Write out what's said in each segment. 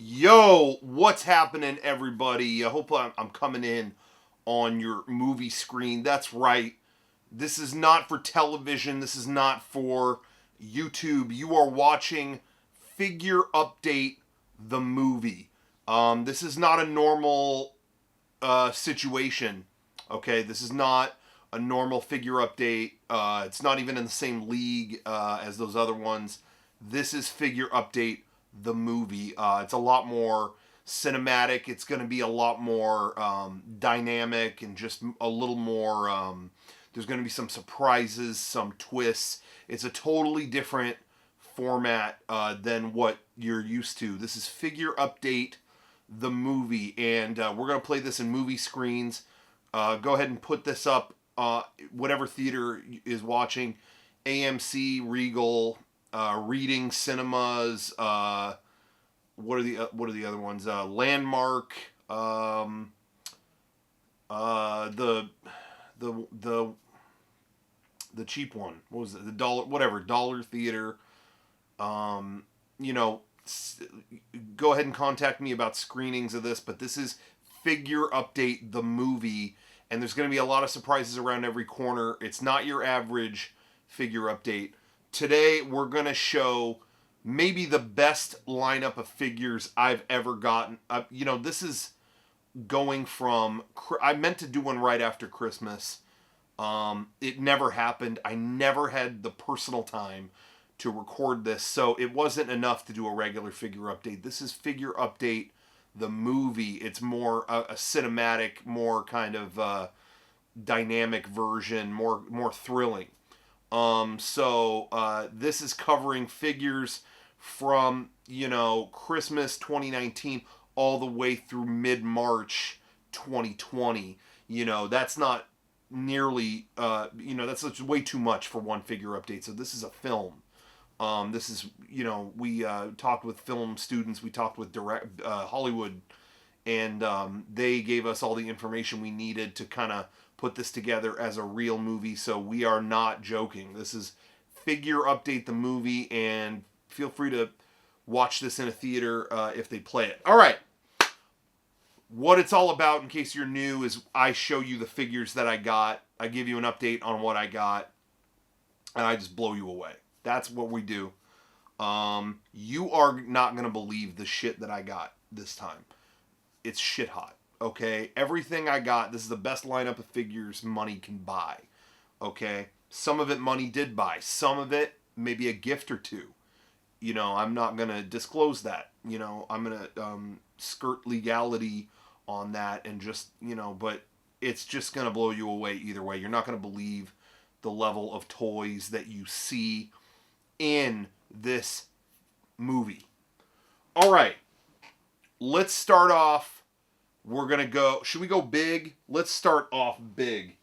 Yo, what's happening, everybody? I hope I'm coming in on your movie screen. That's right. This is not for television. This is not for YouTube. You are watching Figure Update the movie. This is not a normal situation. Okay, this is not a normal figure update. It's not even in the same league as those other ones. This is Figure Update the movie. It's a lot more cinematic. It's going to be a lot more dynamic and just a little more. There's going to be some surprises, some twists. It's a totally different format than what you're used to. This is Figure Update the movie, and we're going to play this in movie screens. Go ahead and put this up, whatever theater is watching. AMC, Regal, Reading Cinemas. What are the other ones? Landmark. The cheap one. What was it? The dollar theater. Go ahead and contact me about screenings of this, but this is Figure Update the movie, and there's going to be a lot of surprises around every corner. It's not your average Figure Update. Today we're going to show maybe the best lineup of figures I've ever gotten. This is going from... I meant to do one right after Christmas. It never happened. I never had the personal time to record this, so it wasn't enough to do a regular Figure Update. This is Figure Update the movie. It's more a cinematic, more kind of dynamic version, more thrilling. This is covering figures from, Christmas 2019 all the way through mid-March 2020. That's not nearly, that's way too much for one Figure Update. So this is a film. This is, we talked with film students, we talked with Hollywood, and they gave us all the information we needed to kind of put this together as a real movie, so we are not joking. This is Figure Update the movie, and feel free to watch this in a theater if they play it. All right. What it's all about, in case you're new, is I show you the figures that I got. I give you an update on what I got, and I just blow you away. That's what we do. You are not going to believe the shit that I got this time. It's shit hot. Okay? Everything I got, this is the best lineup of figures money can buy. Okay? Some of it money did buy. Some of it, maybe a gift or two. I'm not going to disclose that. I'm going to skirt legality on that and just, but it's just going to blow you away either way. You're not going to believe the level of toys that you see in this movie. All right. Let's start off. We're going to go... Should we go big? Let's start off big.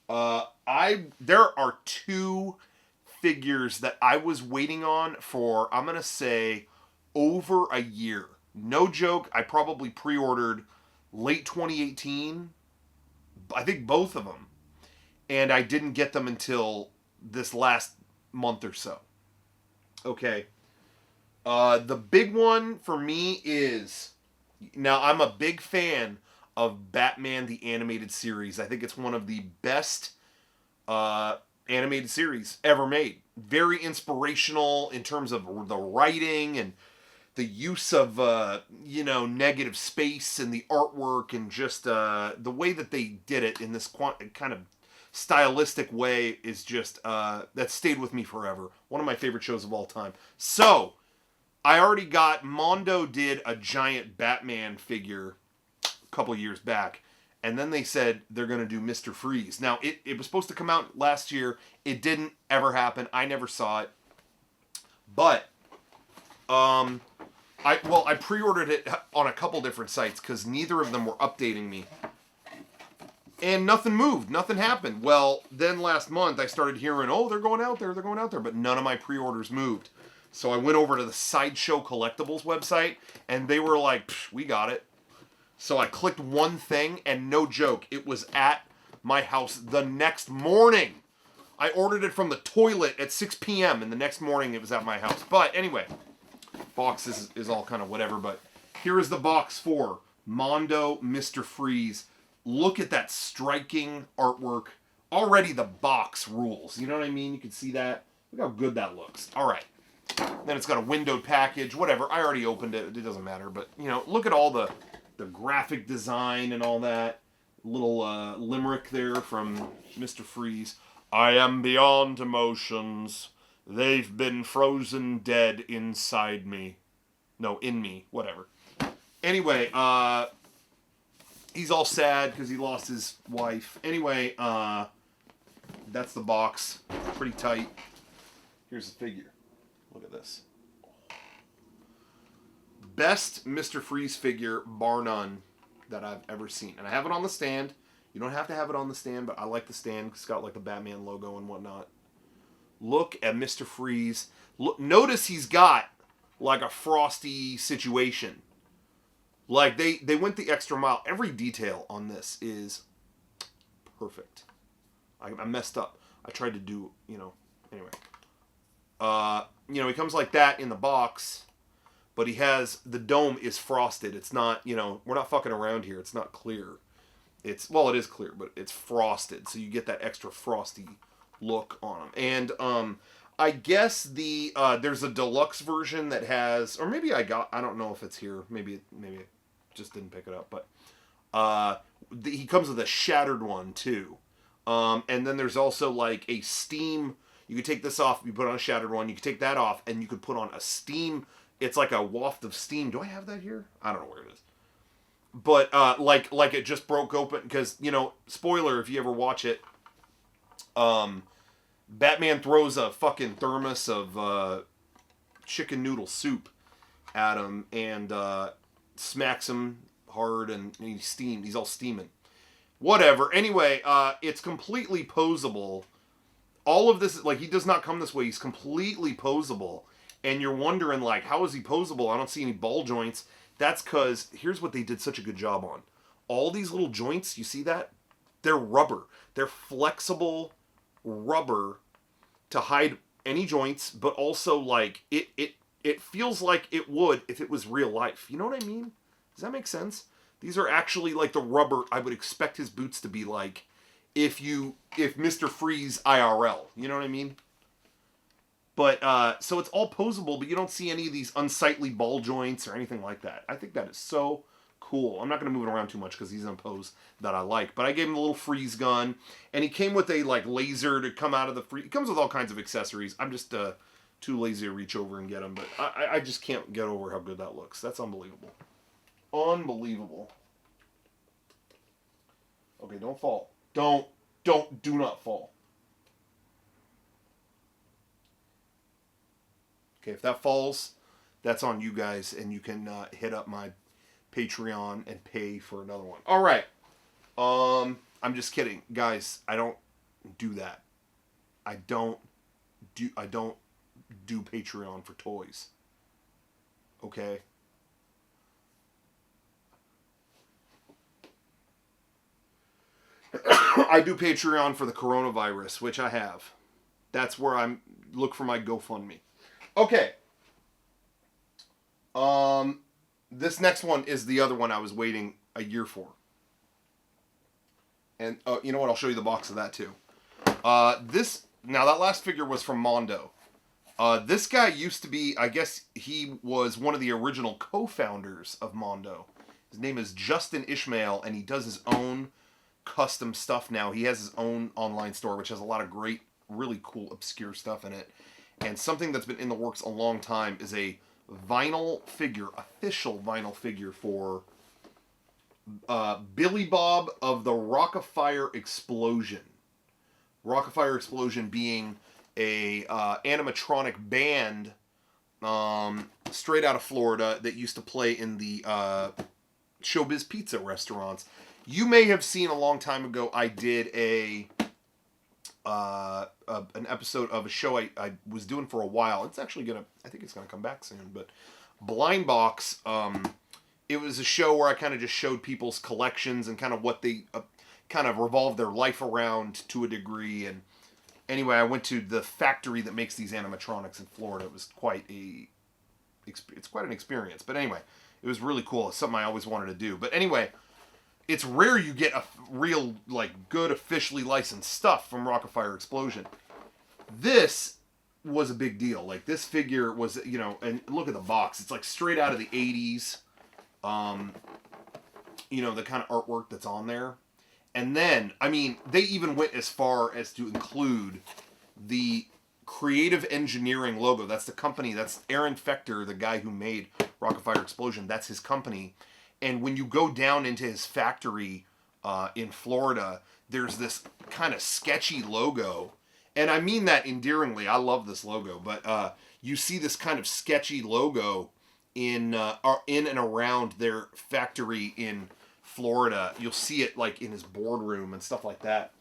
There are two figures that I was waiting on for, I'm going to say, over a year. No joke. I probably pre-ordered late 2018. I think both of them. And I didn't get them until this last month or so. Okay. The big one for me is... Now, I'm a big fan of Batman the Animated Series. I think it's one of the best animated series ever made. Very inspirational in terms of the writing and the use of, negative space and the artwork and just the way that they did it in this kind of stylistic way is just, that stayed with me forever. One of my favorite shows of all time. So, I already got, Mondo did a giant Batman figure a couple years back, and then they said they're going to do Mr. Freeze. Now, it was supposed to come out last year. It didn't ever happen. I never saw it. But, I pre-ordered it on a couple different sites because neither of them were updating me. And nothing moved. Nothing happened. Well, then last month I started hearing, they're going out there. But none of my pre-orders moved. So I went over to the Sideshow Collectibles website, and they were like, we got it. So I clicked one thing, and no joke, it was at my house the next morning. I ordered it from the toilet at 6 p.m., and the next morning it was at my house. But anyway, box is all kind of whatever, but here is the box for Mondo Mr. Freeze. Look at that striking artwork. Already the box rules. You know what I mean? You can see that. Look how good that looks. All right. Then it's got a windowed package. Whatever. I already opened it. It doesn't matter. But, you know, look at all the graphic design and all that. Little limerick there from Mr. Freeze. I am beyond emotions. They've been frozen dead inside me. No, in me. Whatever. Anyway, he's all sad because he lost his wife. Anyway, that's the box. Pretty tight. Here's the figure. Look at this. Best Mr. Freeze figure, bar none, that I've ever seen. And I have it on the stand. You don't have to have it on the stand, but I like the stand because it's got like the Batman logo and whatnot. Look at Mr. Freeze. Look, notice he's got like a frosty situation. Like they went the extra mile. Every detail on this is perfect. I messed up. I tried to do, you know, anyway. You know, he comes like that in the box, but he has, the dome is frosted. It's not, you know, we're not fucking around here. It's not clear. It's, well, it is clear, but it's frosted. So you get that extra frosty look on him. And, I guess there's a deluxe version that has, or maybe I don't know if it's here. Maybe I just didn't pick it up, but, he comes with a shattered one too. And then there's also like a steam. You could take this off, you put on a shattered one, you could take that off, and you could put on a steam. It's like a waft of steam. Do I have that here? I don't know where it is. But, like it just broke open, because, you know, spoiler if you ever watch it, Batman throws a fucking thermos of, chicken noodle soup at him, and, smacks him hard, and he's steamed. He's all steaming. Whatever. Anyway, it's completely posable. All of this, like, he does not come this way. He's completely posable. And you're wondering, like, how is he posable? I don't see any ball joints. That's because, here's what they did such a good job on. All these little joints, you see that? They're rubber. They're flexible rubber to hide any joints, but also, like, it feels like it would if it was real life. You know what I mean? Does that make sense? These are actually, like, the rubber I would expect his boots to be like if Mr. Freeze IRL. You know what I mean? But, so it's all posable, but you don't see any of these unsightly ball joints or anything like that. I think that is so cool. I'm not going to move it around too much because he's in a pose that I like. But I gave him a little freeze gun, and he came with a, like, laser to come out of the freeze. He comes with all kinds of accessories. I'm just too lazy to reach over and get him, but I just can't get over how good that looks. That's unbelievable. Unbelievable. Okay, don't fall. Do not fall. Okay, if that falls, that's on you guys, and you can hit up my Patreon and pay for another one. All right. I'm just kidding, guys. I don't do that. I don't do Patreon for toys. Okay. I do Patreon for the coronavirus, which I have. That's where look for my GoFundMe. Okay. This next one is the other one I was waiting a year for. And, you know what? I'll show you the box of that, too. Now, that last figure was from Mondo. This guy used to be, I guess he was one of the original co-founders of Mondo. His name is Justin Ishmael, and he does his own custom stuff now. He has his own online store, which has a lot of great, really cool, obscure stuff in it. And something that's been in the works a long time is a vinyl figure, official vinyl figure for Billy Bob of the Rockafire Explosion. Rockafire Explosion being a animatronic band straight out of Florida that used to play in the Showbiz Pizza restaurants. You may have seen a long time ago I did an episode of a show I was doing for a while. It's actually I think it's gonna come back soon, but Blind Box, it was a show where I kind of just showed people's collections and kind of what they kind of revolved their life around to a degree. And anyway, I went to the factory that makes these animatronics in Florida. It was quite a it's quite an experience. But anyway, it was really cool. It's something I always wanted to do. But anyway, it's rare you get a real, like, good officially licensed stuff from Rockafire Explosion. This was a big deal. Like, this figure was, you know, and look at the box. It's like straight out of the 80s. You know, the kind of artwork that's on there. And then, I mean, they even went as far as to include the Creative Engineering logo. That's the company. That's Aaron Fechter, the guy who made Rockafire Explosion. That's his company. And when you go down into his factory in Florida, there's this kind of sketchy logo. And I mean that endearingly. I love this logo. But you see this kind of sketchy logo in and around their factory in Florida. You'll see it like in his boardroom and stuff like that.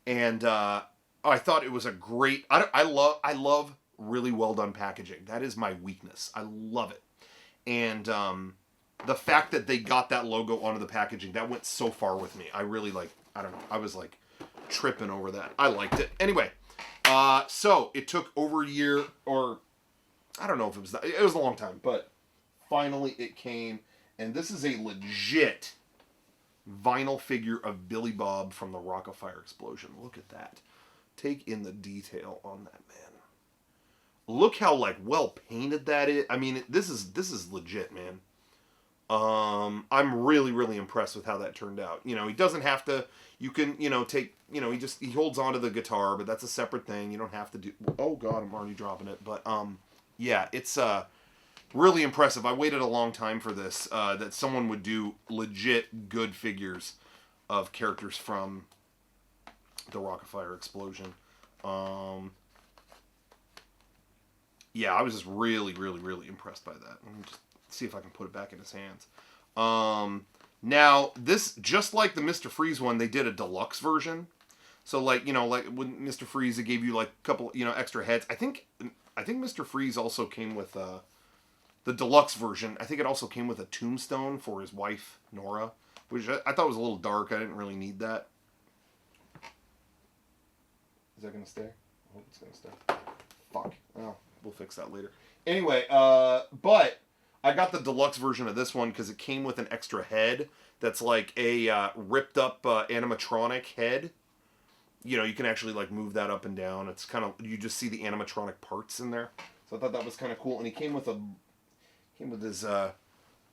And I thought it was a great... I love really well done packaging. That is my weakness. I love it. And the fact that they got that logo onto the packaging, that went so far with me. I really like... I don't know. I was like tripping over that. I liked it. Anyway, so it took over a year, or I don't know if it was that. It was a long time, but finally it came. And this is a legit vinyl figure of Billy Bob from the Rockafire Explosion. Look at that. Take in the detail on that man. Look how like well painted that is. I mean, this is legit, man. I'm really impressed with how that turned out. You know, he doesn't have to. You can, you know, take. You know, he holds onto the guitar, but that's a separate thing. You don't have to do. Oh God, I'm already dropping it. But yeah, it's really impressive. I waited a long time for this. That someone would do legit good figures of characters from the Rockafire Explosion. Yeah, I was just really impressed by that. Let me just see if I can put it back in his hands. Now, this, just like the Mr. Freeze one, they did a deluxe version. So, like, you know, like when Mr. Freeze, it gave you like a couple, you know, extra heads. I think Mr. Freeze also came with the deluxe version. I think it also came with a tombstone for his wife, Nora, which I thought was a little dark. I didn't really need that. Is that going to stay? I hope it's going to stay. Fuck. Well, we'll fix that later. Anyway, but I got the deluxe version of this one because it came with an extra head that's like a ripped up animatronic head. You know, you can actually like move that up and down. It's kind of, you just see the animatronic parts in there. So I thought that was kind of cool. And he came with his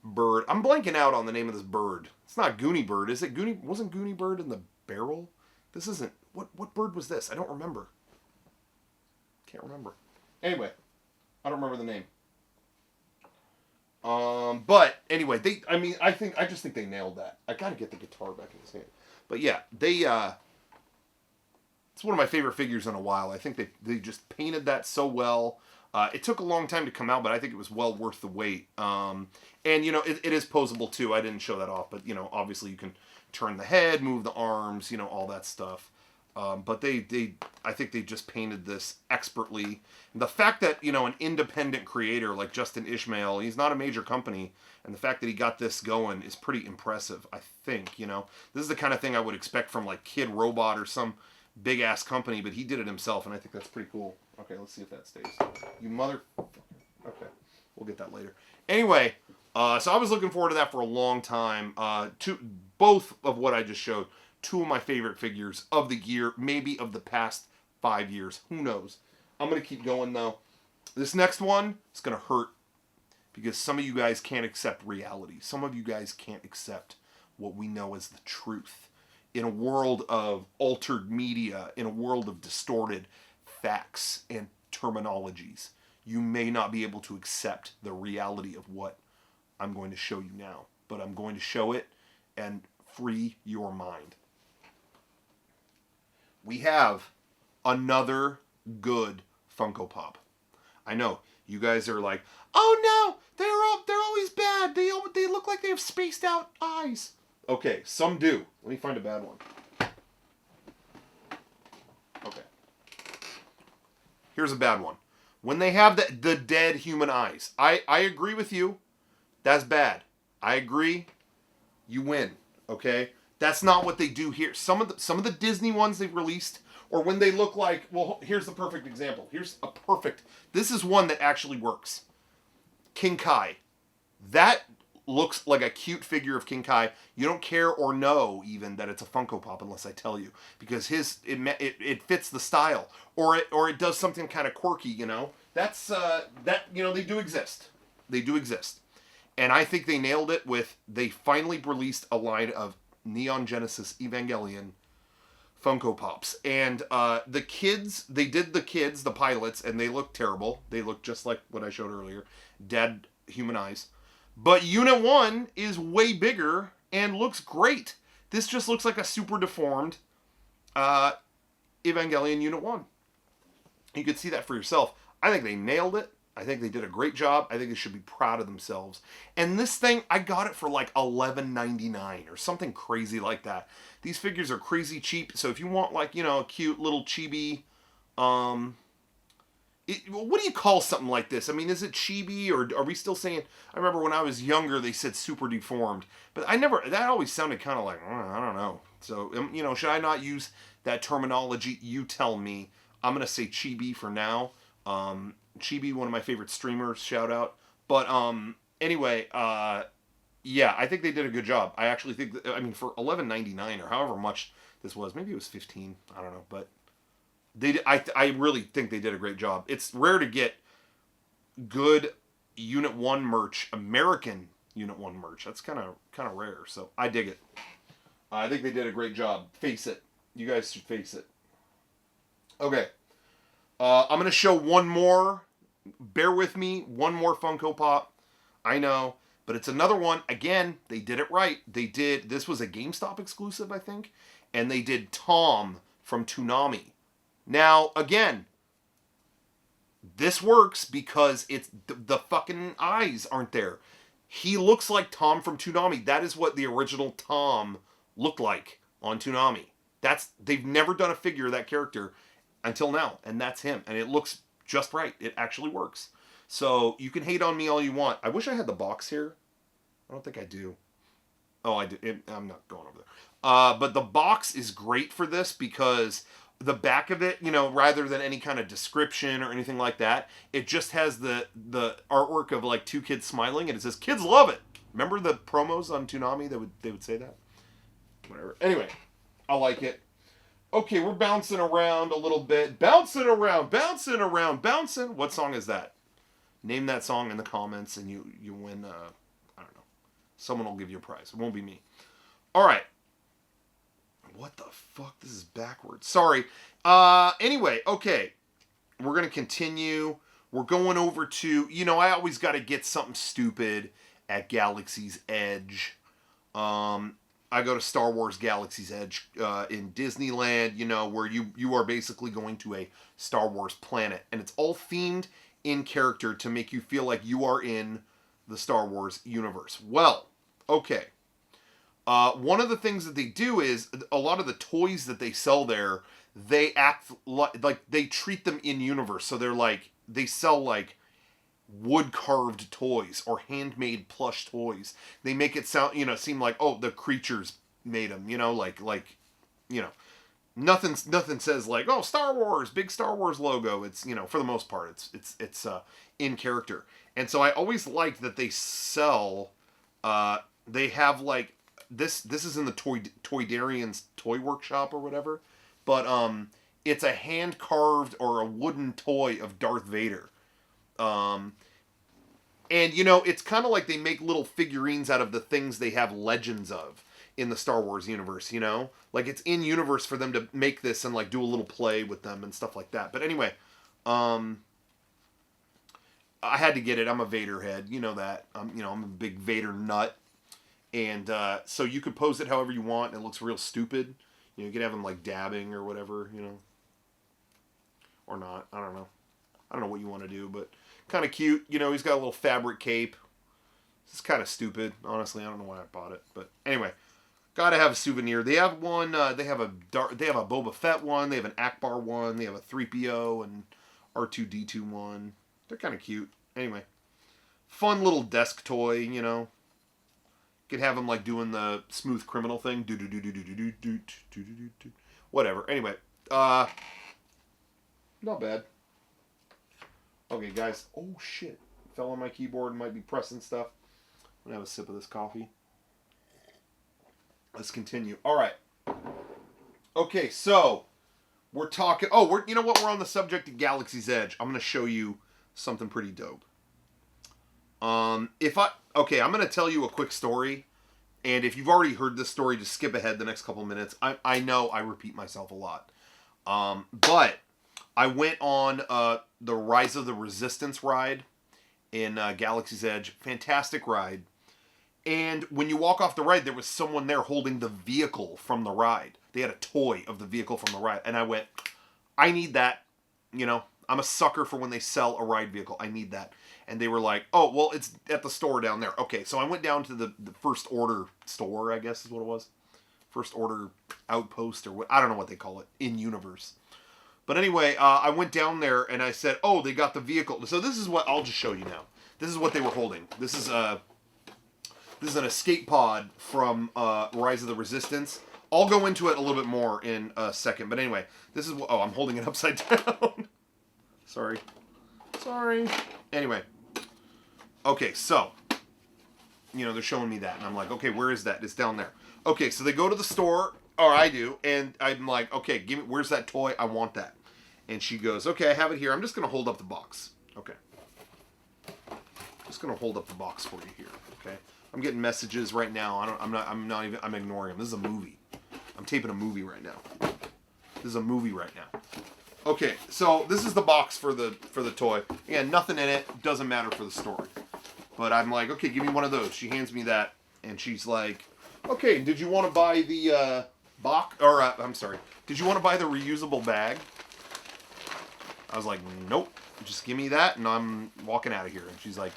bird. I'm blanking out on the name of this bird. It's not Goonie Bird, is it? Wasn't Goonie Bird in the barrel? This isn't. What bird was this? I don't remember. Can't remember. Anyway, I don't remember the name. But anyway, I just think they nailed that. I gotta get the guitar back in his hand. But yeah, it's one of my favorite figures in a while. I think they just painted that so well. It took a long time to come out, but I think it was well worth the wait. And you know, it is posable too. I didn't show that off, but you know, obviously you can turn the head, move the arms, you know, all that stuff. But I think they just painted this expertly. And the fact that, you know, an independent creator like Justin Ishmael, he's not a major company, and the fact that he got this going is pretty impressive, I think, you know. This is the kind of thing I would expect from like Kid Robot or some big ass company, but he did it himself, and I think that's pretty cool. Okay, let's see if that stays. You mother... Okay, we'll get that later. Anyway, so I was looking forward to that for a long time. Both of what I just showed, two of my favorite figures of the year, maybe of the past 5 years. Who knows? I'm going to keep going, though. This next one is going to hurt because some of you guys can't accept reality. Some of you guys can't accept what we know as the truth. In a world of altered media, in a world of distorted facts and terminologies, you may not be able to accept the reality of what I'm going to show you now. But I'm going to show it and free your mind. We have another good Funko Pop. I know, you guys are like, oh no, they're always bad. They look like they have spaced out eyes. Okay, some do. Let me find a bad one. Okay. Here's a bad one. When they have the dead human eyes. I agree with you. That's bad. I agree. You win. Okay? That's not what they do here. Some of the Disney ones they've released, or when they look like, well, here's the perfect example. This is one that actually works. King Kai. That looks like a cute figure of King Kai. You don't care or know even that it's a Funko Pop unless I tell you, because it fits the style, or it does something kind of quirky. You know, that's they do exist. They do exist, and I think they nailed it with they finally released a line of Neon Genesis Evangelion Funko Pops, and the kids, they did the pilots, and they look terrible. They look just like what I showed earlier, dead human eyes. But Unit 1 is way bigger and looks great. This just looks like a super deformed Evangelion Unit 1. You can see that for yourself. I think they nailed it. I think they did a great job. I think they should be proud of themselves. And this thing, I got it for like $11.99 or something crazy like that. These figures are crazy cheap. So if you want like, a cute little chibi, what do you call something like this? I mean, is it chibi, or are we still saying, I remember when I was younger, they said super deformed, but that always sounded kind of like, I don't know. So, should I not use that terminology? You tell me. I'm going to say chibi for now. Chibi, one of my favorite streamers, shout out. But, anyway, yeah, I think they did a good job. I actually think, for $11.99 or however much this was, maybe it was $15, I don't know, but I really think they did a great job. It's rare to get good Unit 1 merch, American Unit 1 merch. That's kind of rare, so I dig it. I think they did a great job. Face it. You guys should face it. Okay. I'm going to show one more. Bear with me. One more Funko Pop. I know. But it's another one. Again, they did it right. This was a GameStop exclusive, I think. And they did Tom from Toonami. Now, again, this works because it's the fucking eyes aren't there. He looks like Tom from Toonami. That is what the original Tom looked like on Toonami. They've never done a figure of that character until now, and that's him. And it looks just right. It actually works. So you can hate on me all you want. I wish I had the box here. I don't think I do. Oh, I do. I'm not going over there. But the box is great for this because the back of it, rather than any kind of description or anything like that, it just has the artwork of like two kids smiling, and it says "Kids love it." Remember the promos on Toonami? They would say that. Whatever. Anyway, I like it. Okay, we're bouncing around a little bit. Bouncing around. What song is that? Name that song in the comments, and you win. I don't know. Someone will give you a prize. It won't be me. All right. What the fuck? This is backwards. Sorry. Anyway, okay. We're going to continue. We're going over to, I always got to get something stupid at Galaxy's Edge. I go to Star Wars Galaxy's Edge in Disneyland, where you are basically going to a Star Wars planet. And it's all themed in character to make you feel like you are in the Star Wars universe. Well, okay. One of the things that they do is a lot of the toys that they sell there, they act like they treat them in universe. So they sell like wood carved toys or handmade plush toys. They make it seem like, oh, the creatures made them, nothing says like, oh, Star Wars, big Star Wars logo. It's, for the most part, it's in character. And so I always like that they sell, they have like, this is in the Toydarian's Toy Workshop or whatever, but it's a hand carved or a wooden toy of Darth Vader, and it's kind of like they make little figurines out of the things they have legends of in the Star Wars universe. Like it's in universe for them to make this and like do a little play with them and stuff like that. But anyway, I had to get it. I'm a Vader head, that. I'm a big Vader nut. And so you could pose it however you want, and it looks real stupid. You could have him like dabbing or whatever, or not. I don't know. I don't know what you want to do, but kind of cute. He's got a little fabric cape. It's kind of stupid, honestly. I don't know why I bought it, but anyway, gotta have a souvenir. They have one. They have a Boba Fett one. They have an Akbar one. They have a 3PO and R2D2 one. They're kind of cute. Anyway, fun little desk toy. Could have him like doing the smooth criminal thing. Whatever. Anyway, not bad. Okay, guys. Oh shit. fell on my keyboard and might be pressing stuff. I'm going to have a sip of this coffee. Let's continue. All right. Okay, so we're talking... Oh, you know what? We're on the subject of Galaxy's Edge. I'm going to show you something pretty dope. Okay, I'm going to tell you a quick story. And if you've already heard this story, just skip ahead the next couple minutes. I know I repeat myself a lot. But I went on the Rise of the Resistance ride in Galaxy's Edge. Fantastic ride. And when you walk off the ride, there was someone there holding the vehicle from the ride. They had a toy of the vehicle from the ride. And I went, I need that. You know, I'm a sucker for when they sell a ride vehicle. I need that. And they were like, oh, well, it's at the store down there. Okay, so I went down to the First Order store, I guess is what it was. First Order Outpost or what, I don't know what they call it, in-universe. But anyway, I went down there and I said, oh, they got the vehicle. So this is what, I'll just show you now. This is what they were holding. This is an escape pod from Rise of the Resistance. I'll go into it a little bit more in a second. But anyway, this is what, oh, I'm holding it upside down. Sorry. Anyway. Okay, so, you know, they're showing me that. And I'm like, okay, where is that? It's down there. Okay, so they go to the store, or I do, and I'm like, okay, give me, where's that toy? I want that. And she goes, okay, I have it here. I'm just going to hold up the box. Okay. Just going to hold up the box for you here. Okay. I'm getting messages right now. I'm ignoring them. This is a movie. I'm taping a movie right now. This is a movie right now. Okay, so this is the box for the toy. Again, nothing in it. Doesn't matter for the story. But I'm like, okay, give me one of those. She hands me that, and she's like, okay, did you want to buy the box? Or I'm sorry, did you want to buy the reusable bag? I was like, nope. Just give me that, and I'm walking out of here. And she's like,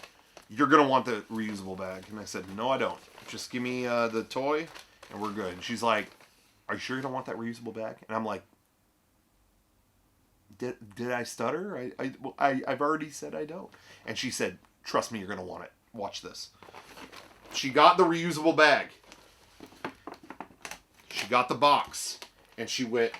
you're gonna want the reusable bag. And I said, no, I don't. Just give me the toy, and we're good. And she's like, are you sure you don't want that reusable bag? And I'm like, Did I stutter? I've already said I don't. And she said, trust me, you're going to want it. Watch this. She got the reusable bag. She got the box. And she went,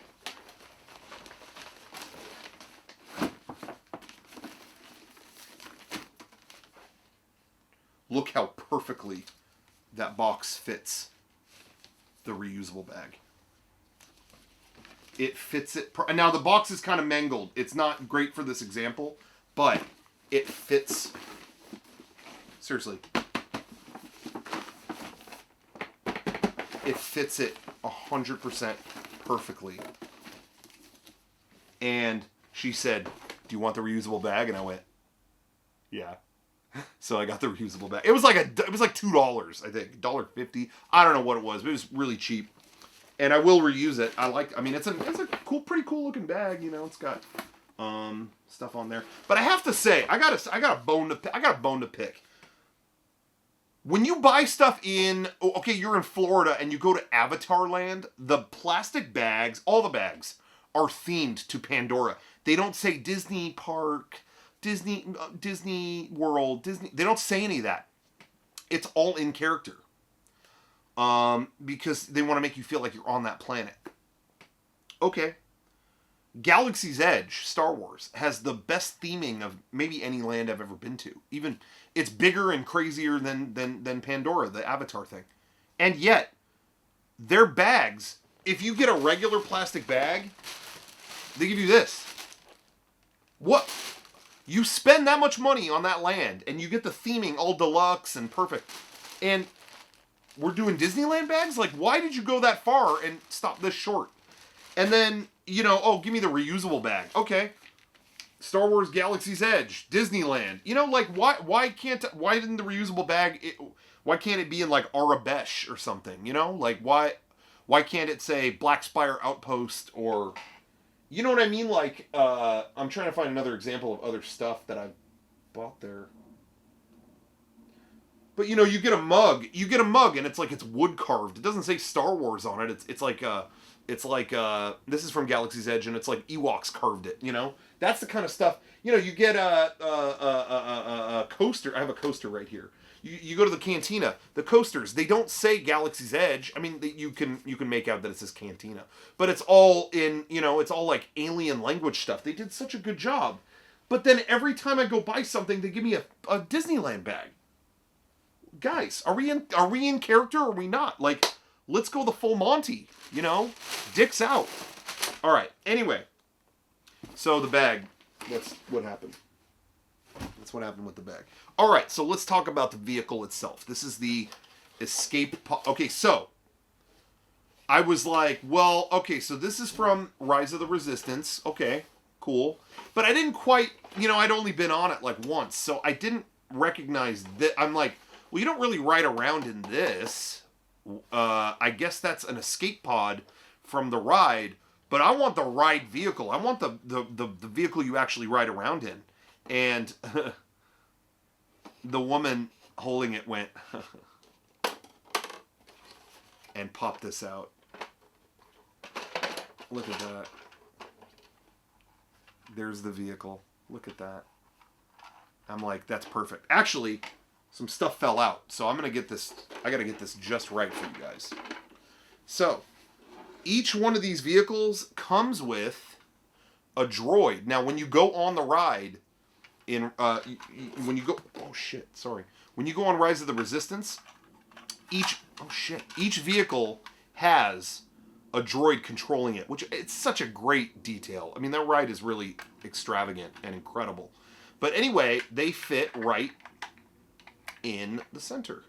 look how perfectly that box fits the reusable bag. It fits it. Now, the box is kind of mangled. It's not great for this example, but it fits. Seriously. It fits it 100% perfectly. And she said, do you want the reusable bag? And I went, yeah. So I got the reusable bag. It was like $2, I think. $1.50. I don't know what it was, but it was really cheap. And I will reuse it. It's a cool, pretty cool looking bag. You know, it's got stuff on there. But I have to say, I got a bone to pick. When you buy stuff you're in Florida and you go to Avatar Land, the plastic bags, all the bags, are themed to Pandora. They don't say Disney Park, Disney World, Disney. They don't say any of that. It's all in character. Because they want to make you feel like you're on that planet. Okay. Galaxy's Edge, Star Wars, has the best theming of maybe any land I've ever been to. Even, it's bigger and crazier than Pandora, the Avatar thing. And yet, their bags, if you get a regular plastic bag, they give you this. What? You spend that much money on that land, and you get the theming all deluxe and perfect. And we're doing Disneyland bags? Like, why did you go that far and stop this short? And then, give me the reusable bag. Okay. Star Wars Galaxy's Edge, Disneyland. Why didn't the reusable bag, why can't it be in like Arabesh or something? Like, why can't it say Black Spire Outpost or, you know what I mean? Like, I'm trying to find another example of other stuff that I've bought there. But you get a mug. You get a mug, and it's like it's wood carved. It doesn't say Star Wars on it. It's like this is from Galaxy's Edge, and it's like Ewoks carved it. That's the kind of stuff. You get a coaster. I have a coaster right here. You go to the cantina. The coasters, they don't say Galaxy's Edge. I mean, you can make out that it says cantina, but it's all in. It's all like alien language stuff. They did such a good job. But then every time I go buy something, they give me a Disneyland bag. Guys, are we in character or are we not? Like, let's go the full Monty, you know? Dicks out. All right, anyway. So the bag, that's what happened. That's what happened with the bag. All right, so let's talk about the vehicle itself. This is the Escape Pod. Okay, so I was like, well, okay, so this is from Rise of the Resistance. Okay, cool. But I didn't quite, you know, I'd only been on it like once, so I didn't recognize that. I'm like, well, you don't really ride around in this. I guess that's an escape pod from the ride, but I want the ride vehicle. I want the vehicle you actually ride around in. And the woman holding it went and popped this out. Look at that. There's the vehicle. Look at that. I'm like, that's perfect. Actually, some stuff fell out, so I'm gonna get this. I gotta get this just right for you guys. So, each one of these vehicles comes with a droid. Now, when you go on the ride, when you go, oh shit, sorry. When you go on Rise of the Resistance, each vehicle has a droid controlling it, which it's such a great detail. I mean, that ride is really extravagant and incredible. But anyway, they fit right in the center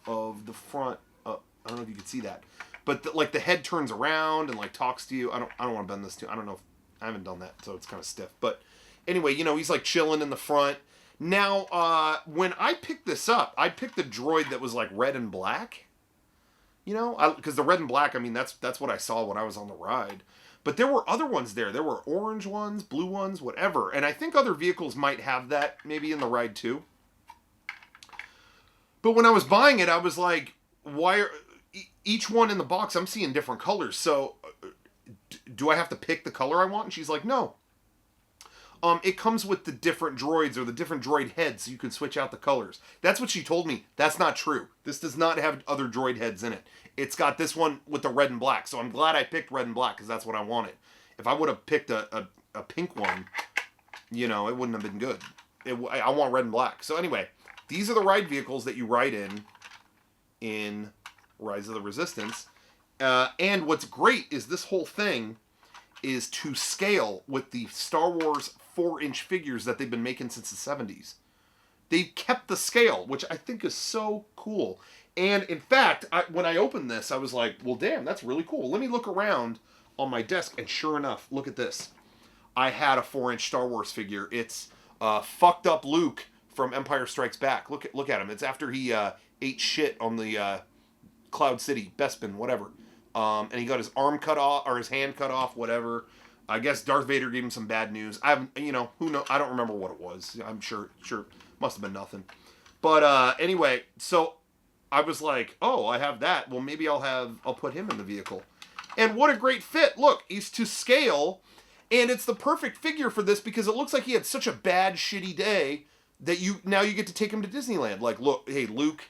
of the front. I don't know if you can see that, but like the head turns around and like talks to you. I don't want to bend this too. I don't know if I haven't done that, so it's kind of stiff. But anyway, you know, he's like chilling in the front. Now, when I picked this up, I picked the droid that was like red and black. You know, because the red and black, I mean, that's what I saw when I was on the ride. But there were other ones there. There were orange ones, blue ones, whatever. And I think other vehicles might have that maybe in the ride too. But when I was buying it, I was like, why are each one in the box, I'm seeing different colors. So do I have to pick the color I want? And she's like, no. It comes with the different droids or the different droid heads, so you can switch out the colors. That's what she told me. That's not true. This does not have other droid heads in it. It's got this one with the red and black. So I'm glad I picked red and black because that's what I wanted. If I would have picked a pink one, you know, it wouldn't have been good. I want red and black. So anyway, these are the ride vehicles that you ride in Rise of the Resistance. And what's great is this whole thing is to scale with the Star Wars 4-inch figures that they've been making since the 70s. They've kept the scale, which I think is so cool. And in fact, when I opened this, I was like, well, damn, that's really cool. Let me look around on my desk, and sure enough, look at this. I had a 4-inch Star Wars figure. It's fucked up Luke from Empire Strikes Back. Look at him. It's after he ate shit on the Cloud City, Bespin, whatever. And he got his arm cut off, or his hand cut off, whatever. I guess Darth Vader gave him some bad news. I haven't, you know, who knows? I don't remember what it was. I'm sure, must have been nothing. But anyway, so I was like, oh, I have that. Well, maybe I'll put him in the vehicle. And what a great fit. Look, he's to scale, and it's the perfect figure for this because it looks like he had such a bad, shitty day that now you get to take him to Disneyland. Like, look, hey, Luke,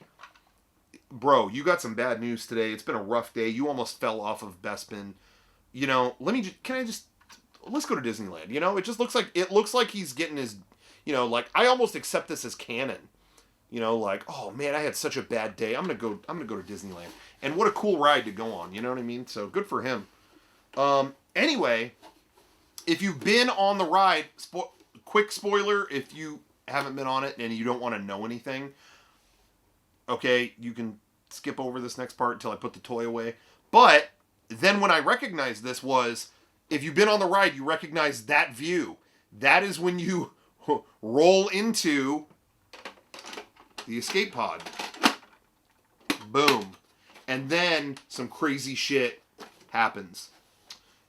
bro, you got some bad news today. It's been a rough day. You almost fell off of Bespin. You know, let's go to Disneyland. You know, it looks like he's getting his, you know, like, I almost accept this as canon. You know, like, oh man, I had such a bad day. I'm gonna go to Disneyland. And what a cool ride to go on. You know what I mean? So good for him. Anyway, if you've been on the ride, quick spoiler, if you haven't been on it and you don't want to know anything, okay, you can skip over this next part until I put the toy away. But then when I recognized this was, if you've been on the ride, you recognize that view. That is when you roll into the escape pod. Boom. And then some crazy shit happens.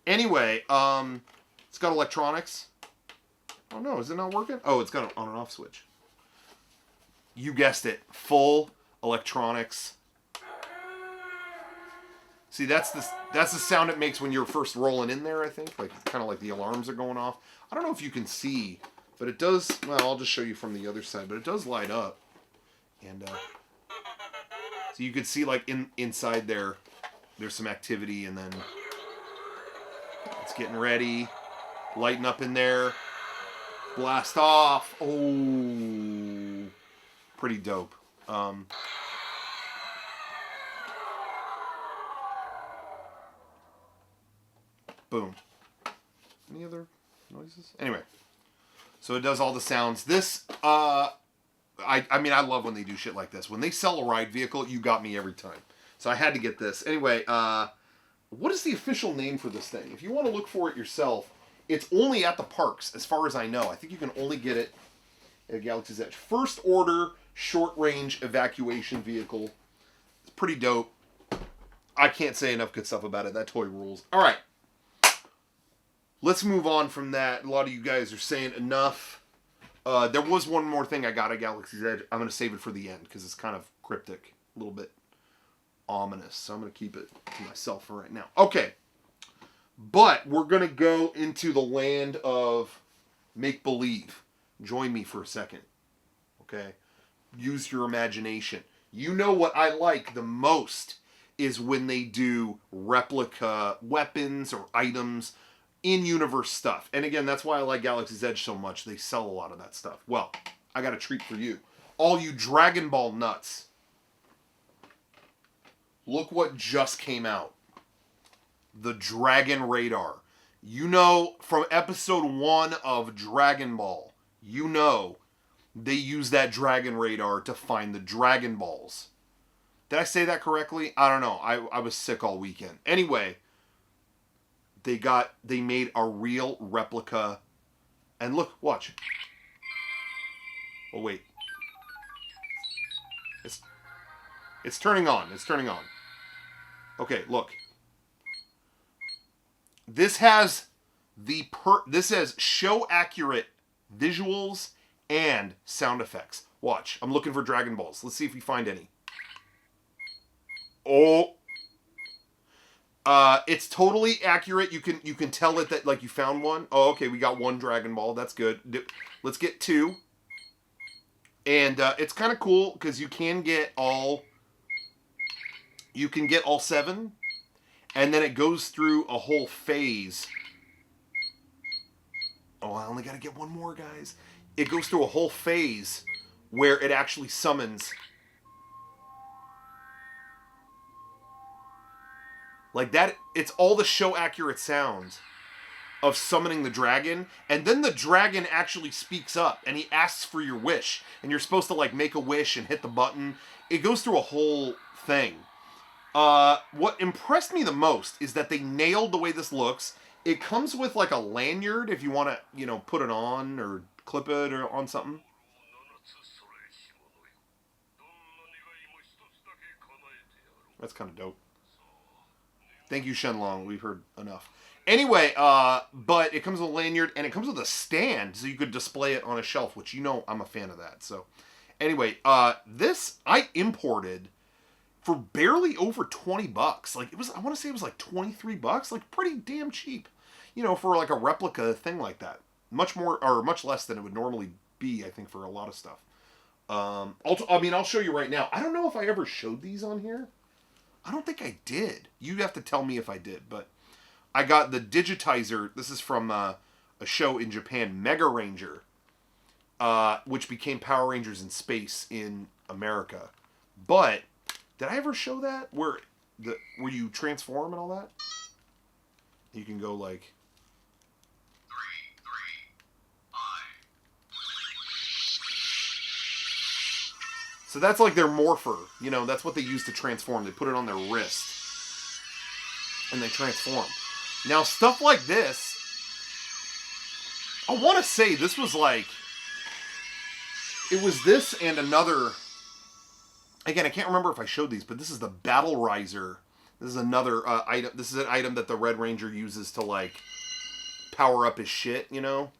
Anyway, it's got electronics. Oh no, is it not working? Oh, it's got an on and off switch. You guessed it. Full electronics. See, that's the sound it makes when you're first rolling in there, I think. Like, kind of like the alarms are going off. I don't know if you can see, but it does, well, I'll just show you from the other side, but it does light up. And, so you could see, like, inside there's some activity, and then it's getting ready, lighting up in there. Blast off. Oh, pretty dope. Boom. Any other noises? Anyway, so it does all the sounds. This, I mean, I love when they do shit like this. When they sell a ride vehicle, you got me every time. So I had to get this. Anyway, what is the official name for this thing? If you want to look for it yourself, it's only at the parks, as far as I know. I think you can only get it at Galaxy's Edge. First Order Short Range Evacuation Vehicle. It's pretty dope. I can't say enough good stuff about it. That toy rules. All right. Let's move on from that. A lot of you guys are saying enough. There was one more thing I got at Galaxy's Edge. I'm going to save it for the end because it's kind of cryptic. A little bit ominous. So I'm going to keep it to myself for right now. Okay. But we're going to go into the land of make-believe. Join me for a second. Okay? Use your imagination. You know what I like the most is when they do replica weapons or items, in-universe stuff. And again, that's why I like Galaxy's Edge so much. They sell a lot of that stuff. Well, I got a treat for you. All you Dragon Ball nuts. Look what just came out. The Dragon Radar. You know, from episode 1 of Dragon Ball, you know they use that Dragon Radar to find the Dragon Balls. Did I say that correctly? I don't know. I was sick all weekend. Anyway, they made a real replica. And look, watch. Oh, wait. It's turning on. It's turning on. Okay, look. This has show accurate visuals and sound effects. Watch. I'm looking for Dragon Balls. Let's see if we find any. Oh. It's totally accurate. You can tell it that like you found one. Oh, okay, we got one Dragon Ball. That's good. Let's get 2. And it's kind of cool because you can get all 7. And then it goes through a whole phase. Oh, I only got to get one more, guys. It goes through a whole phase where it actually summons. Like that, it's all the show accurate sounds of summoning the dragon. And then the dragon actually speaks up and he asks for your wish. And you're supposed to like make a wish and hit the button. It goes through a whole thing. What impressed me the most is that they nailed the way this looks. It comes with like a lanyard if you want to, put it on or clip it or on something. That's kind of dope. Thank you, Shenlong. We've heard enough. Anyway, but it comes with a lanyard and it comes with a stand so you could display it on a shelf, which I'm a fan of that. So anyway, this I imported for barely over $20. Like I want to say it was like $23, like pretty damn cheap, for like a replica thing like that. Much more or much less than it would normally be, I think, for a lot of stuff. I'll show you right now. I don't know if I ever showed these on here. I don't think I did. You'd have to tell me if I did, but I got the digitizer. This is from a show in Japan, Mega Ranger, which became Power Rangers in Space in America. But did I ever show that where you transform and all that? You can go like 3, 5. So that's like their morpher. That's what they use to transform. They put it on their wrist and they transform. Now stuff like this, I want to say this was like, it was this and another. Again, I can't remember if I showed these, but this is the Battle Riser. This is another item. This is an item that the Red Ranger uses to, like, power up his shit, I don't know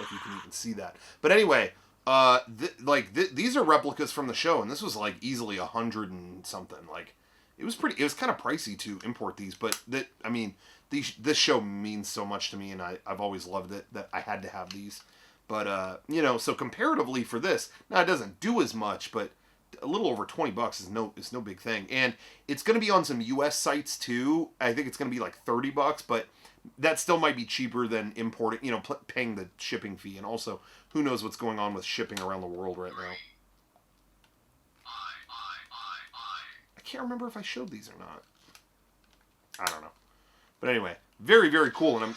if you can even see that. But anyway, these are replicas from the show, and this was, like, easily 100 and something. Like, it was kind of pricey to import these, but, this show means so much to me, and I've always loved it, that I had to have these. But, so comparatively for this, now it doesn't do as much, but a little over $20 is no big thing, and it's going to be on some U.S. sites too. I think it's going to be like $30, but that still might be cheaper than importing, paying the shipping fee. And also, who knows what's going on with shipping around the world right now. I can't remember if I showed these or not. I don't know. But anyway, very, very cool. And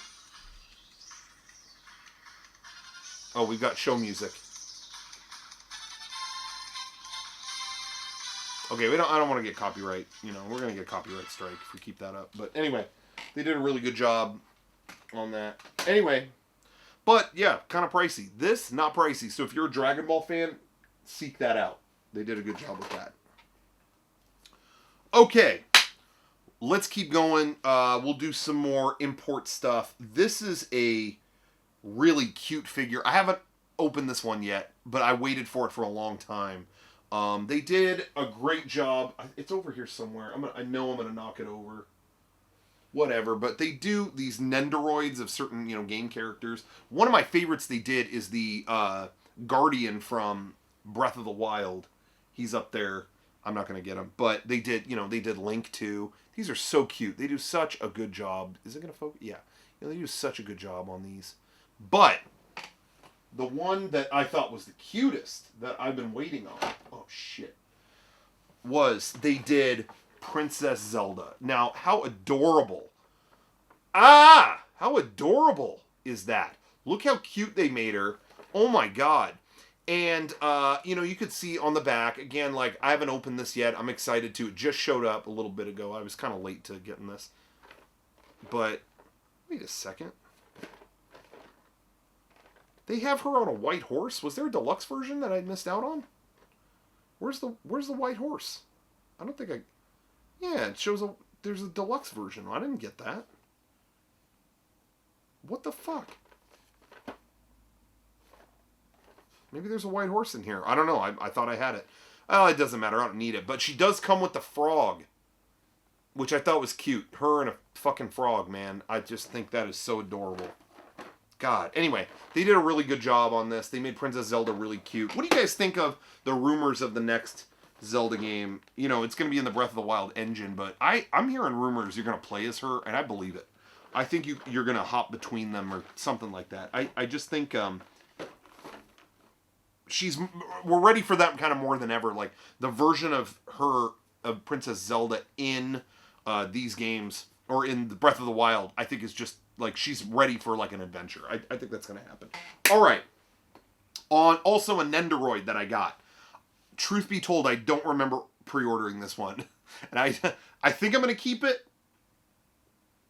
oh, we've got show music. Okay, I don't want to get copyright. We're going to get a copyright strike if we keep that up. But anyway, they did a really good job on that. Anyway, but yeah, kind of pricey. This, not pricey. So if you're a Dragon Ball fan, seek that out. They did a good job with that. Okay, let's keep going. We'll do some more import stuff. This is a really cute figure. I haven't opened this one yet, but I waited for it for a long time. They did a great job. It's over here somewhere. I know I'm gonna knock it over. Whatever, but they do these Nendoroids of certain, game characters. One of my favorites they did is the Guardian from Breath of the Wild. He's up there. I'm not gonna get him, but they did, they did Link too. These are so cute. They do such a good job. Is it gonna focus? Yeah. They do such a good job on these. But the one that I thought was the cutest that I've been waiting on, oh shit, was they did Princess Zelda. Now, how adorable. How adorable is that? Look how cute they made her. Oh my god. And, you could see on the back, again, like, I haven't opened this yet. I'm excited to. It just showed up a little bit ago. I was kind of late to getting this. But, wait a second. They have her on a white horse? Was there a deluxe version that I missed out on? Where's the white horse? I don't think yeah, it shows there's a deluxe version. I didn't get that. What the fuck? Maybe there's a white horse in here. I don't know. I thought I had it. Oh, it doesn't matter. I don't need it. But she does come with the frog, which I thought was cute. Her and a fucking frog, man. I just think that is so adorable. God. Anyway, they did a really good job on this. They made Princess Zelda really cute. What do you guys think of the rumors of the next Zelda game? It's going to be in the Breath of the Wild engine, but I'm hearing rumors you're going to play as her, and I believe it. I think you're going to hop between them or something like that. I just think we're ready for that kind of more than ever. Like, the version of her, of Princess Zelda in these games, or in the Breath of the Wild, I think is just, like, she's ready for, like, an adventure. I think that's going to happen. All right. Also a Nendoroid that I got. Truth be told, I don't remember pre-ordering this one. And I think I'm going to keep it,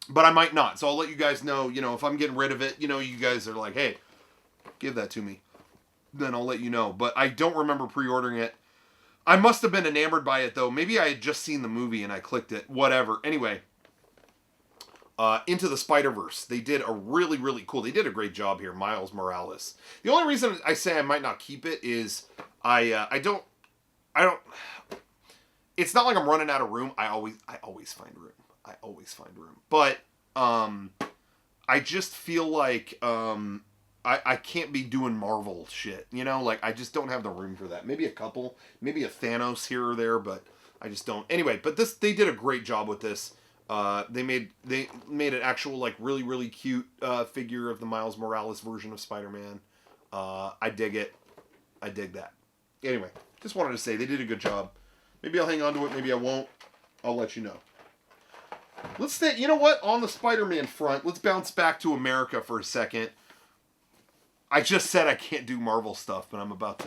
but I might not. So I'll let you guys know, if I'm getting rid of it, you guys are like, hey, give that to me. Then I'll let you know. But I don't remember pre-ordering it. I must have been enamored by it, though. Maybe I had just seen the movie and I clicked it. Whatever. Anyway. Into the Spider-Verse. They did a really, really cool. They did a great job here, Miles Morales. The only reason I say I might not keep it is I don't. It's not like I'm running out of room. I always find room. I always find room. But I just feel like I can't be doing Marvel shit. Like, I just don't have the room for that. Maybe a couple, maybe a Thanos here or there, but I just don't. Anyway, but they did a great job with this. They made an actual, like, really, really cute figure of the Miles Morales version of Spider-Man. I dig it. I dig that. Anyway, just wanted to say they did a good job. Maybe I'll hang on to it. Maybe I won't. I'll let you know. Let's stay. You know what? On the Spider-Man front, let's bounce back to America for a second. I just said I can't do Marvel stuff, but I'm about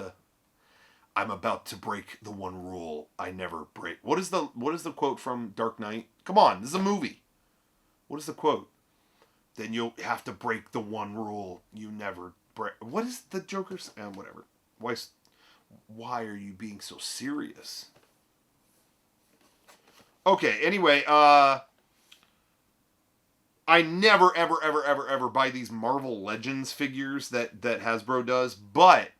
to break the one rule I never break. What is the quote from Dark Knight? Come on, this is a movie. What is the quote? Then you'll have to break the one rule you never break. What is the Joker's? Whatever. Why are you being so serious? Okay, anyway, I never, ever buy these Marvel Legends figures that Hasbro does, but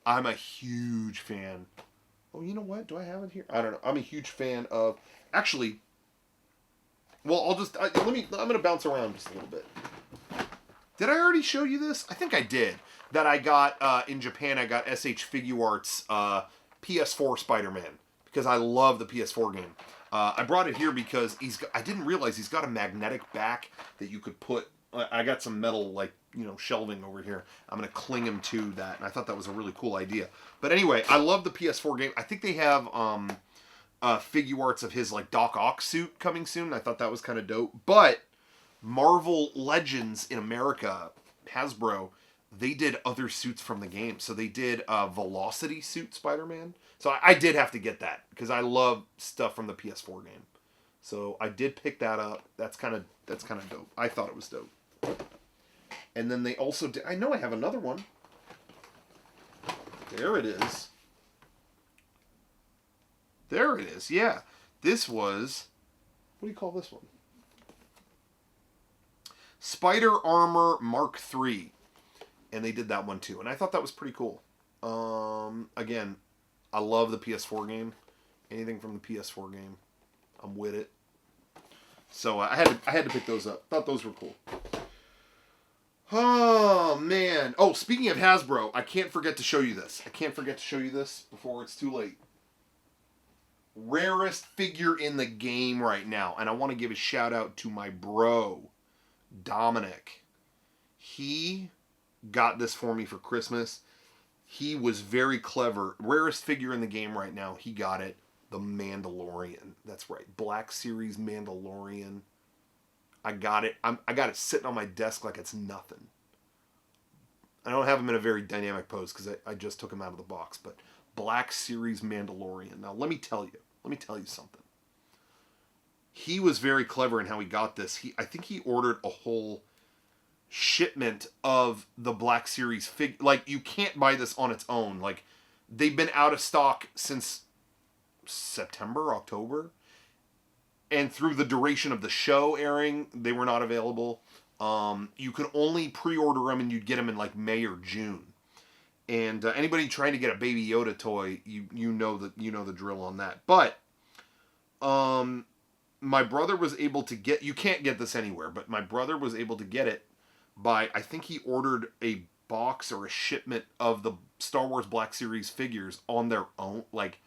I'm a huge fan. Oh, you know what? Do I have it here? I don't know. I'm a huge fan of... Actually, well, I'm going to bounce around just a little bit. Did I already show you this? I think I did. That I got, in Japan, I got SH Figuarts PS4 Spider-Man, because I love the PS4 game. I brought it here because I didn't realize he's got a magnetic back that you could put. I got some metal, like, shelving over here. I'm going to cling him to that, and I thought that was a really cool idea. But anyway, I love the PS4 game. I think they have Figuarts of his, like, Doc Ock suit coming soon. I thought that was kind of dope. But Marvel Legends in America, Hasbro, they did other suits from the game. So they did Velocity suit Spider-Man. So I did have to get that because I love stuff from the PS4 game. So I did pick that up. That's kind of dope. I thought it was dope. And then they also did... I know I have another one. There it is. There it is, yeah. This was... What do you call this one? Spider Armor Mark III. And they did that one too. And I thought that was pretty cool. Again, I love the PS4 game. Anything from the PS4 game, I'm with it. So I had to pick those up. Thought those were cool. Oh, man. Oh, speaking of Hasbro, I can't forget to show you this. Before it's too late. Rarest figure in the game right now. And I want to give a shout out to my bro, Dominic. He got this for me for Christmas. He was very clever. Rarest figure in the game right now. He got it. The Mandalorian. That's right. Black Series Mandalorian. I got it. I got it sitting on my desk like it's nothing. I don't have him in a very dynamic pose because I just took him out of the box. But Black Series Mandalorian. Now, let me tell you something. He was very clever in how he got this. I think he ordered a whole shipment of the Black Series fig. Like, you can't buy this on its own. Like, they've been out of stock since September, October. And through the duration of the show airing, they were not available. You could only pre-order them, and you'd get them in like May or June. And anybody trying to get a Baby Yoda toy, you know the drill on that. But my brother was able to get. You can't get this anywhere, but my brother was able to get it by. I think he ordered a box or a shipment of the Star Wars Black Series figures on their own, like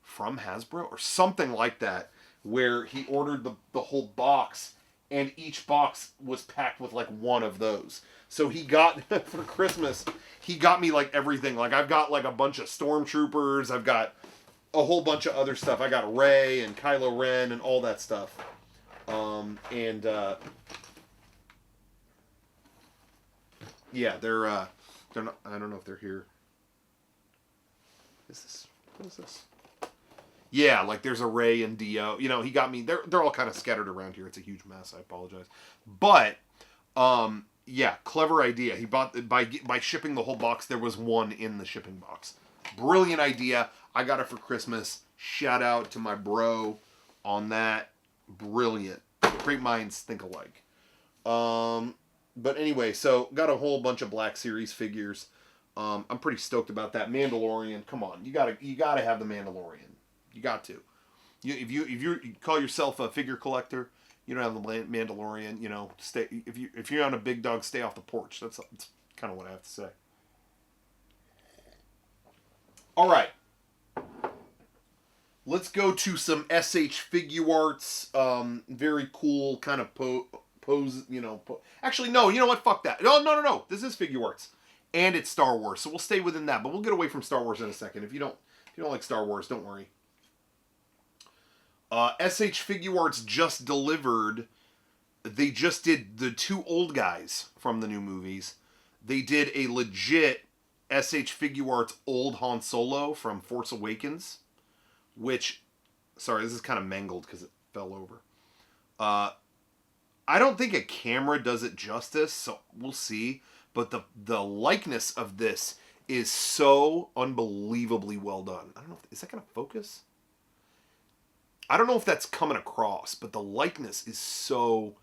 from Hasbro or something like that. Where he ordered the whole box, and each box was packed with like one of those. So he got, for Christmas, he got me like everything. Like I've got like a bunch of stormtroopers, I've got a whole bunch of other stuff. I got Rey and Kylo Ren and all that stuff. Yeah, they're not, I don't know if they're here. What is this? Yeah, like there's a Rey and Dio. He got me. They're all kind of scattered around here. It's a huge mess. I apologize. But yeah, clever idea. He bought by shipping the whole box. There was one in the shipping box. Brilliant idea. I got it for Christmas. Shout out to my bro on that. Brilliant. Great minds think alike. But anyway, so got a whole bunch of Black Series figures. I'm pretty stoked about that. Mandalorian. Come on, you gotta have the Mandalorian. You got to. If you call yourself a figure collector, you don't have the Mandalorian. Stay. If you're on a big dog, stay off the porch. That's kind of what I have to say. All right. Let's go to some SH Figuarts. Very cool kind of pose. Actually, no. You know what? Fuck that. No. This is Figuarts, and it's Star Wars, so we'll stay within that. But we'll get away from Star Wars in a second. If you don't like Star Wars, don't worry. SH Figuarts just delivered. They just did the two old guys from the new movies. They did a legit SH Figuarts old Han Solo from Force Awakens, which, sorry, this is kind of mangled because it fell over. I don't think a camera does it justice, so we'll see. But the likeness of this is so unbelievably well done. I don't know, is that going to focus? I don't know if that's coming across, but the likeness is so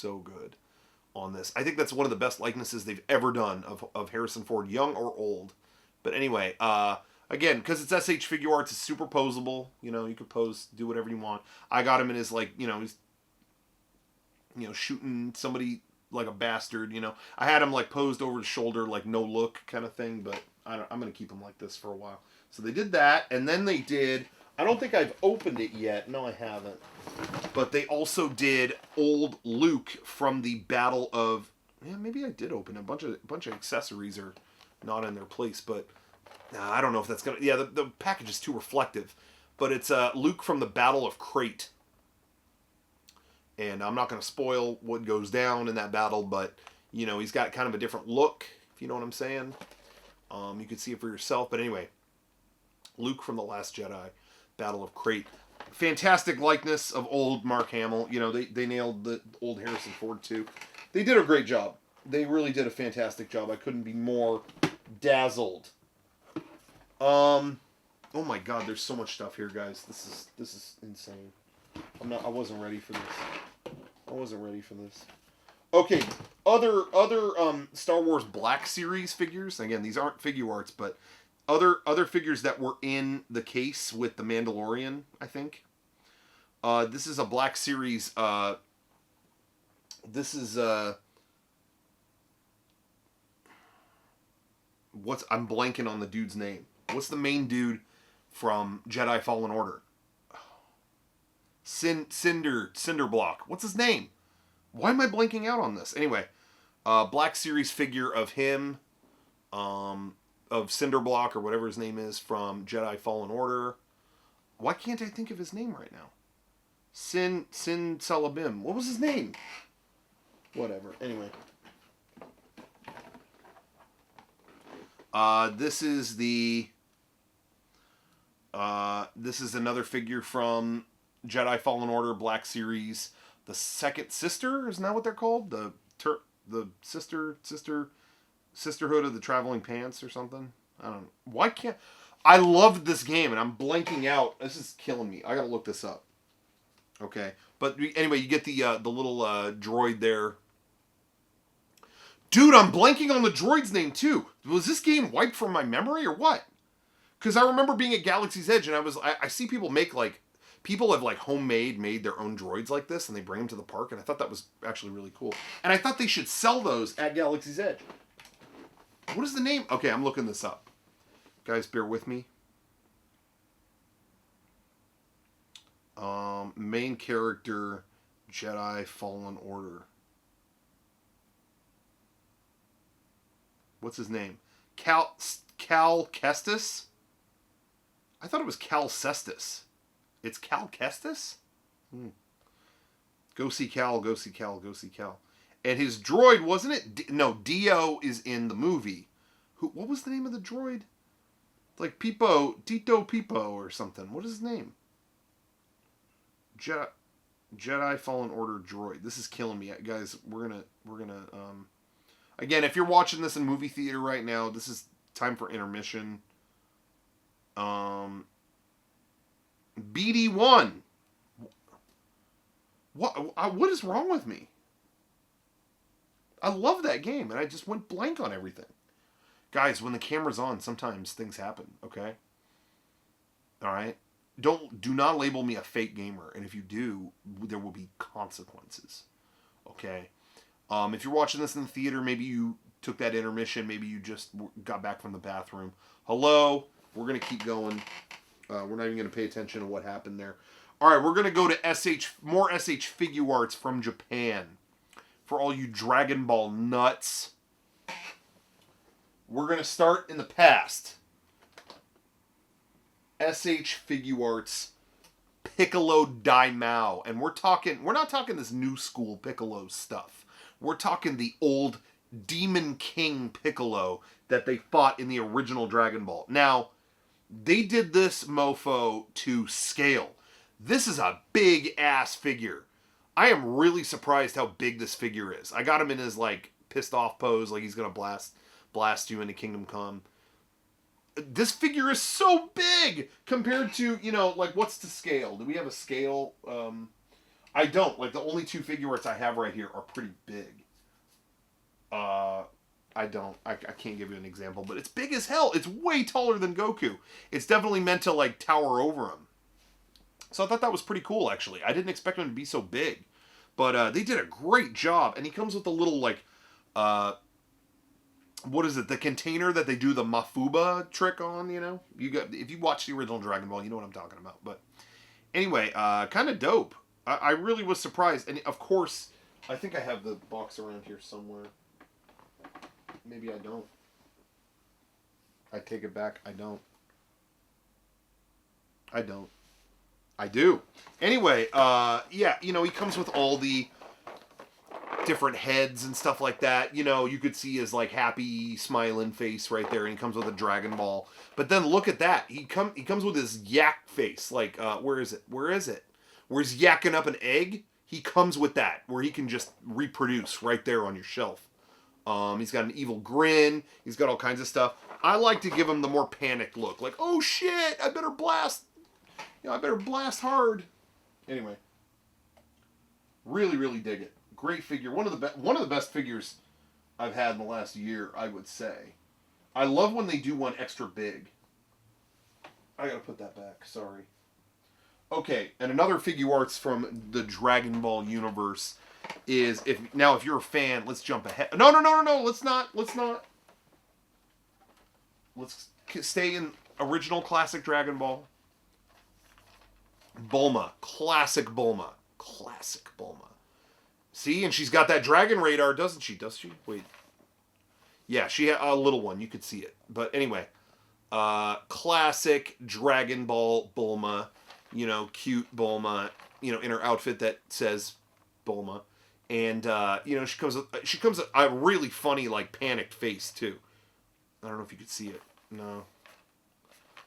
good on this. I think that's one of the best likenesses they've ever done of Harrison Ford, young or old. But anyway, again, because it's SH Figuarts, it's super posable. You could pose, do whatever you want. I got him in his, like, he's, shooting somebody like a bastard, I had him, like, posed over his shoulder, like, no look kind of thing, but I'm going to keep them like this for a while. So they did that, and then they did, I don't think I've opened it yet. No, I haven't. But they also did old Luke from the Battle of, yeah, maybe I did open it. A bunch of accessories are not in their place, but I don't know if that's going to, yeah, the package is too reflective. But it's Luke from the Battle of Crate. And I'm not going to spoil what goes down in that battle, but, you know, he's got kind of a different look, if you know what I'm saying. You can see it for yourself. But anyway, Luke from The Last Jedi, Battle of Crate. Fantastic likeness of old Mark Hamill. You know, they nailed the old Harrison Ford, too. They did a great job. They really did a fantastic job. I couldn't be more dazzled. Oh my God, there's so much stuff here, guys. This is insane. I wasn't ready for this. Okay, other Star Wars Black Series figures. Again, these aren't Figuarts, but other figures that were in the case with the Mandalorian, I think. This is a Black Series. This is I'm blanking on the dude's name. What's the main dude from Jedi Fallen Order? Cinderblock. What's his name? Why am I blanking out on this? Anyway, Black Series figure of him, of Cinderblock or whatever his name is from Jedi Fallen Order. Why can't I think of his name right now? Sin Salabim. What was his name? Whatever. Anyway. This is another figure from Jedi Fallen Order Black Series. The Second Sister, isn't that what they're called? The Sisterhood of the Traveling Pants or something? I don't know. Why can't... I loved this game and I'm blanking out. This is killing me. I gotta look this up. Okay. But anyway, you get the little droid there. Dude, I'm blanking on the droid's name too. Was this game wiped from my memory or what? Because I remember being at Galaxy's Edge and I see people make people have made their own droids like this and they bring them to the park, and I thought that was actually really cool. And I thought they should sell those at Galaxy's Edge. What is the name? Okay, I'm looking this up. Guys, bear with me. Main character, Jedi Fallen Order. What's his name? Cal Kestis? I thought it was Cal Cestus. It's Cal Kestis? Go see Cal. And his droid, wasn't it? No, Dio is in the movie. What was the name of the droid? Like Tito Pipo or something. What is his name? Jedi Fallen Order droid. This is killing me, guys. We're gonna again, if you're watching this in movie theater right now, this is time for intermission. BD1. What is wrong with me? I love that game, and I just went blank on everything. Guys, when the camera's on, sometimes things happen, okay? All right? Do not label me a fake gamer, and if you do, there will be consequences, okay? If you're watching this in the theater, maybe you took that intermission, maybe you just got back from the bathroom. Hello? We're going to keep going. We're not even going to pay attention to what happened there. All right, we're going to go to more SH Figuarts from Japan. For all you Dragon Ball nuts. We're going to start in the past. SH Figuarts Piccolo Daimao. And we're not talking this new school Piccolo stuff. We're talking the old Demon King Piccolo that they fought in the original Dragon Ball. Now, they did this mofo to scale. This is a big ass figure. I am really surprised how big this figure is. I got him in his pissed off pose, like he's gonna blast you into Kingdom Come. This figure is so big compared to, what's to scale? Do we have a scale? I don't. The only two Figuarts I have right here are pretty big. I don't. I can't give you an example, but it's big as hell. It's way taller than Goku. It's definitely meant to, tower over him. So I thought that was pretty cool, actually. I didn't expect him to be so big. But they did a great job. And he comes with a little, what is it? The container that they do the Mafuba trick on, you know? If you watch the original Dragon Ball, you know what I'm talking about. But anyway, kind of dope. I really was surprised. And of course, I think I have the box around here somewhere. Maybe I don't. I take it back. I don't. I do. Anyway, yeah, you know, he comes with all the different heads and stuff like that. You know, you could see his like happy smiling face right there, and he comes with a Dragon Ball. But then look at that. He comes with his yak face. Like, where is it? Where he's yakking up an egg. He comes with that, where he can just reproduce right there on your shelf. He's got an evil grin. He's got all kinds of stuff. I like to give him the more panicked look. Like, oh shit, I better blast. You know, I better blast hard. Anyway. Really, really dig it. Great figure. One of the best figures I've had in the last year, I would say. I love when they do one extra big. I gotta put that back. Sorry. Okay, and another Figuarts from the Dragon Ball universe is if you're a fan, let's jump ahead. No, let's not. Let's stay in original classic Dragon Ball. Bulma, classic Bulma. See, and she's got that dragon radar, doesn't she? Does she? Wait. Yeah, she had a little one. You could see it. But anyway, classic Dragon Ball Bulma. You know, cute Bulma. You know, in her outfit that says Bulma, and you know, she comes with a really funny, like, panicked face too. I don't know if you could see it. No.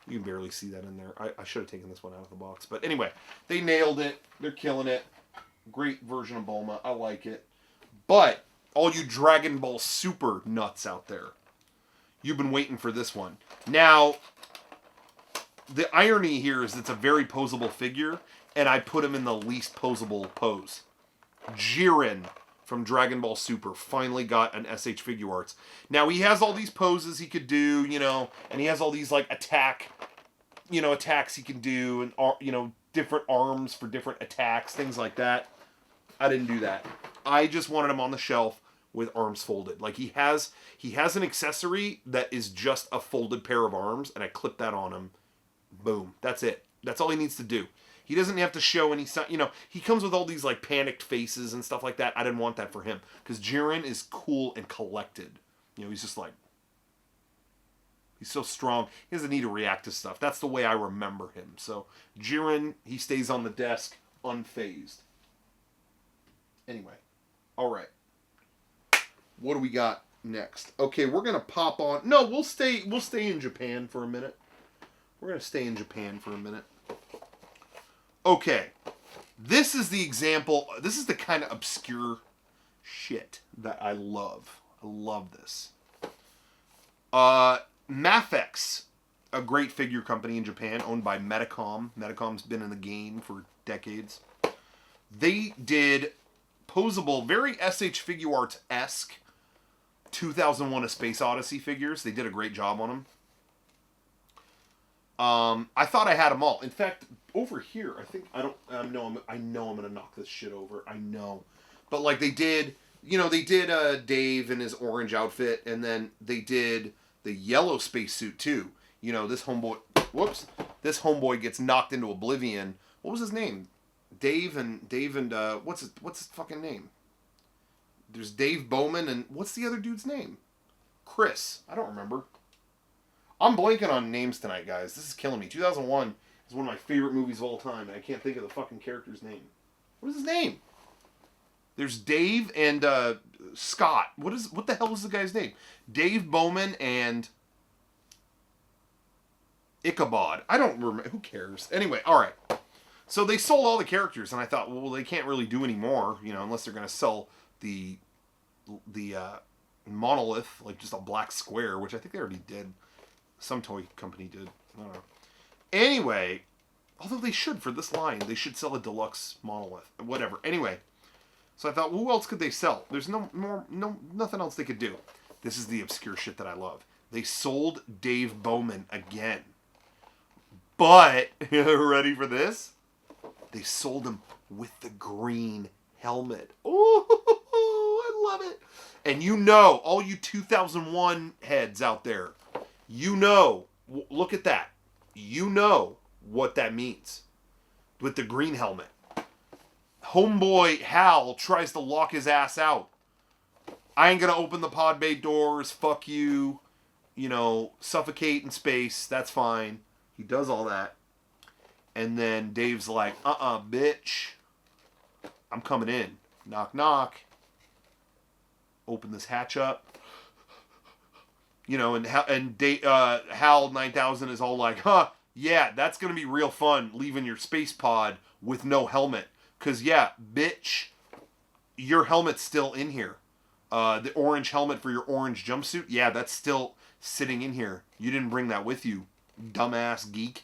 You can barely see that in there. I should have taken this one out of the box. But anyway, they nailed it. They're killing it. Great version of Bulma. I like it. But all you Dragon Ball Super nuts out there, you've been waiting for this one. Now, the irony here is it's a very posable figure, and I put him in the least posable pose. Jiren from Dragon Ball Super finally got an SH Figuarts. Now, he has all these poses he could do, you know, and he has all these, like, attacks he can do, and, you know, different arms for different attacks, things like that. I didn't do that. I just wanted him on the shelf with arms folded. Like, he has an accessory that is just a folded pair of arms, and I clipped that on him. Boom. That's it. That's all he needs to do. He doesn't have to show any, you know, he comes with all these, like, panicked faces and stuff like that. I didn't want that for him. Because Jiren is cool and collected. You know, he's just like, he's so strong. He doesn't need to react to stuff. That's the way I remember him. So, Jiren, he stays on the desk, unfazed. Anyway. Alright. What do we got next? Okay, we're going to pop on. No, we'll stay in Japan for a minute. We're going to stay in Japan for a minute. Okay, this is the example, this is the kind of obscure shit that I love. I love this. Mafex, a great figure company in Japan, owned by Medicom. Medicom's been in the game for decades. They did posable, very SH Figuarts-esque 2001 A Space Odyssey figures. They did a great job on them. I thought I had them all. In fact, over here, I think I know I'm gonna knock this shit over. I know, but like they did Dave in his orange outfit, and then they did the yellow spacesuit too. You know, this homeboy gets knocked into oblivion. What was his name? Dave and what's his fucking name? There's Dave Bowman, and what's the other dude's name? Chris. I don't remember. I'm blanking on names tonight, guys. This is killing me. 2001 is one of my favorite movies of all time, and I can't think of the fucking character's name. What is his name? There's Dave and Scott. What the hell is the guy's name? Dave Bowman and Ichabod. I don't remember. Who cares? Anyway, all right. So they sold all the characters, and I thought, well, they can't really do any more, you know, unless they're going to sell the monolith, like just a black square, which I think they already did. Some toy company did. I don't know. Anyway, although they should for this line, they should sell a deluxe monolith. Whatever. Anyway, so I thought, well, who else could they sell? There's nothing else they could do. This is the obscure shit that I love. They sold Dave Bowman again. But, ready for this? They sold him with the green helmet. Oh, I love it. And you know, all you 2001 heads out there, you know, look at that. You know what that means with the green helmet. Homeboy Hal tries to lock his ass out. I ain't gonna open the pod bay doors. Fuck you. You know, suffocate in space. That's fine. He does all that. And then Dave's like, bitch. I'm coming in. Knock, knock. Open this hatch up. You know, and Hal 9000 is all like, yeah, that's going to be real fun leaving your space pod with no helmet. Because, yeah, bitch, your helmet's still in here. The orange helmet for your orange jumpsuit, yeah, that's still sitting in here. You didn't bring that with you, dumbass geek.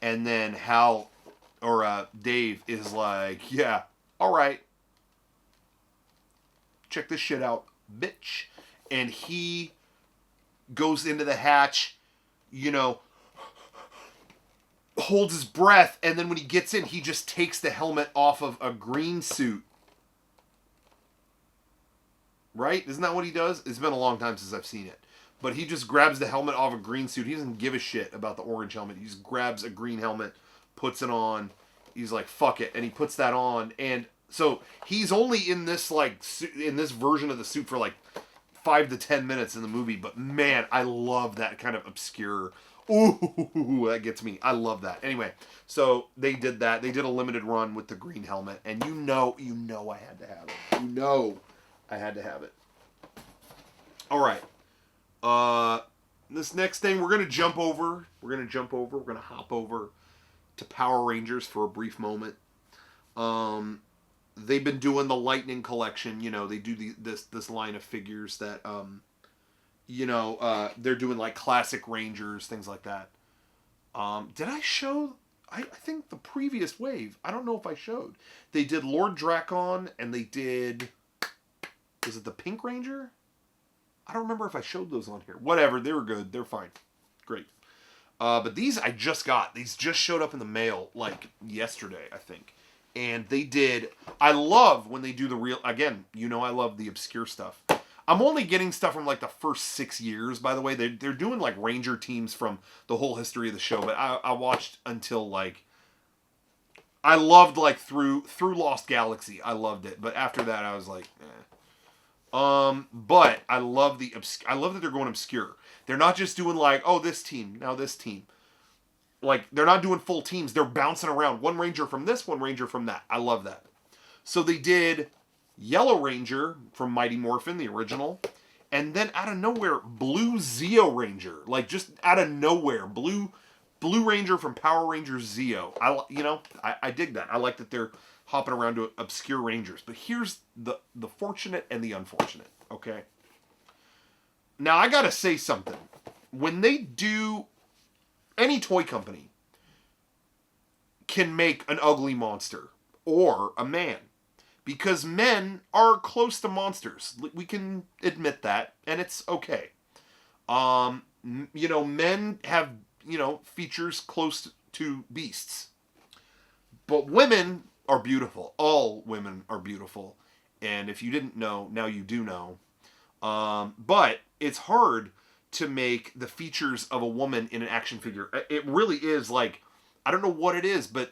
And then Hal, or Dave, is like, yeah, all right. Check this shit out, bitch. And he goes into the hatch, you know, holds his breath, and then when he gets in, he just takes the helmet off of a green suit. Right? Isn't that what he does? It's been a long time since I've seen it. But he just grabs the helmet off a green suit. He doesn't give a shit about the orange helmet. He just grabs a green helmet, puts it on. He's like, fuck it. And he puts that on. And so he's only in this, like, in this version of the suit for, like, 5 to 10 minutes in the movie. But, man, I love that kind of obscure... Ooh, that gets me. I love that. Anyway, so they did that. They did a limited run with the green helmet. And you know I had to have it. You know I had to have it. All right. This next thing we're gonna jump over. We're gonna hop over to Power Rangers for a brief moment. They've been doing the Lightning collection. You know, they do this line of figures that they're doing like classic Rangers, things like that. Did I show? I think the previous wave. I don't know if I showed. They did Lord Drakon, and they did. Is it the Pink Ranger? I don't remember if I showed those on here. Whatever, they were good. They're fine. Great. But these I just got. These just showed up in the mail, like, yesterday, I think. And they did... I love when they do the real... Again, you know I love the obscure stuff. I'm only getting stuff from, like, the first 6 years, by the way. They're doing, like, Ranger teams from the whole history of the show. But I watched until, like... I loved, like, through Lost Galaxy. I loved it. But after that, I was like, eh. But I love I love that they're going obscure. They're not just doing like, oh, this team, now this team. Like, they're not doing full teams. They're bouncing around. One Ranger from this, one Ranger from that. I love that. So they did Yellow Ranger from Mighty Morphin, the original. And then out of nowhere, Blue Zeo Ranger. Like, just out of nowhere. Blue Ranger from Power Rangers Zeo. I dig that. I like that they're hopping around to obscure Rangers. But here's the fortunate and the unfortunate, okay? Now, I gotta say something. When they do... Any toy company can make an ugly monster or a man. Because men are close to monsters. We can admit that, and it's okay. Men have, features close to beasts. But women are beautiful. All women are beautiful. And if you didn't know, now you do know. But it's hard to make the features of a woman in an action figure. It really is like, I don't know what it is, but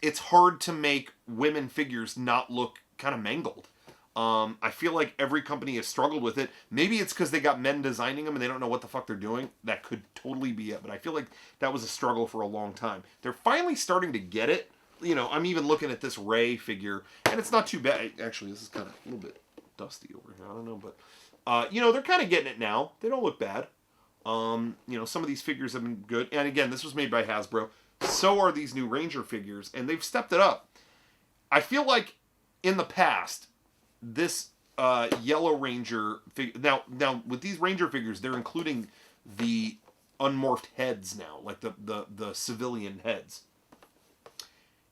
it's hard to make women figures not look kind of mangled. I feel like every company has struggled with it. Maybe it's because they got men designing them and they don't know what the fuck they're doing. That could totally be it. But I feel like that was a struggle for a long time. They're finally starting to get it. I'm even looking at this Rey figure, and it's not too bad. Actually, this is kind of a little bit dusty over here. I don't know, but they're kind of getting it now. They don't look bad. Some of these figures have been good. And again, this was made by Hasbro. So are these new Ranger figures, and they've stepped it up. I feel like in the past, this Yellow Ranger figure... Now, with these Ranger figures, they're including the unmorphed heads now, like the civilian heads.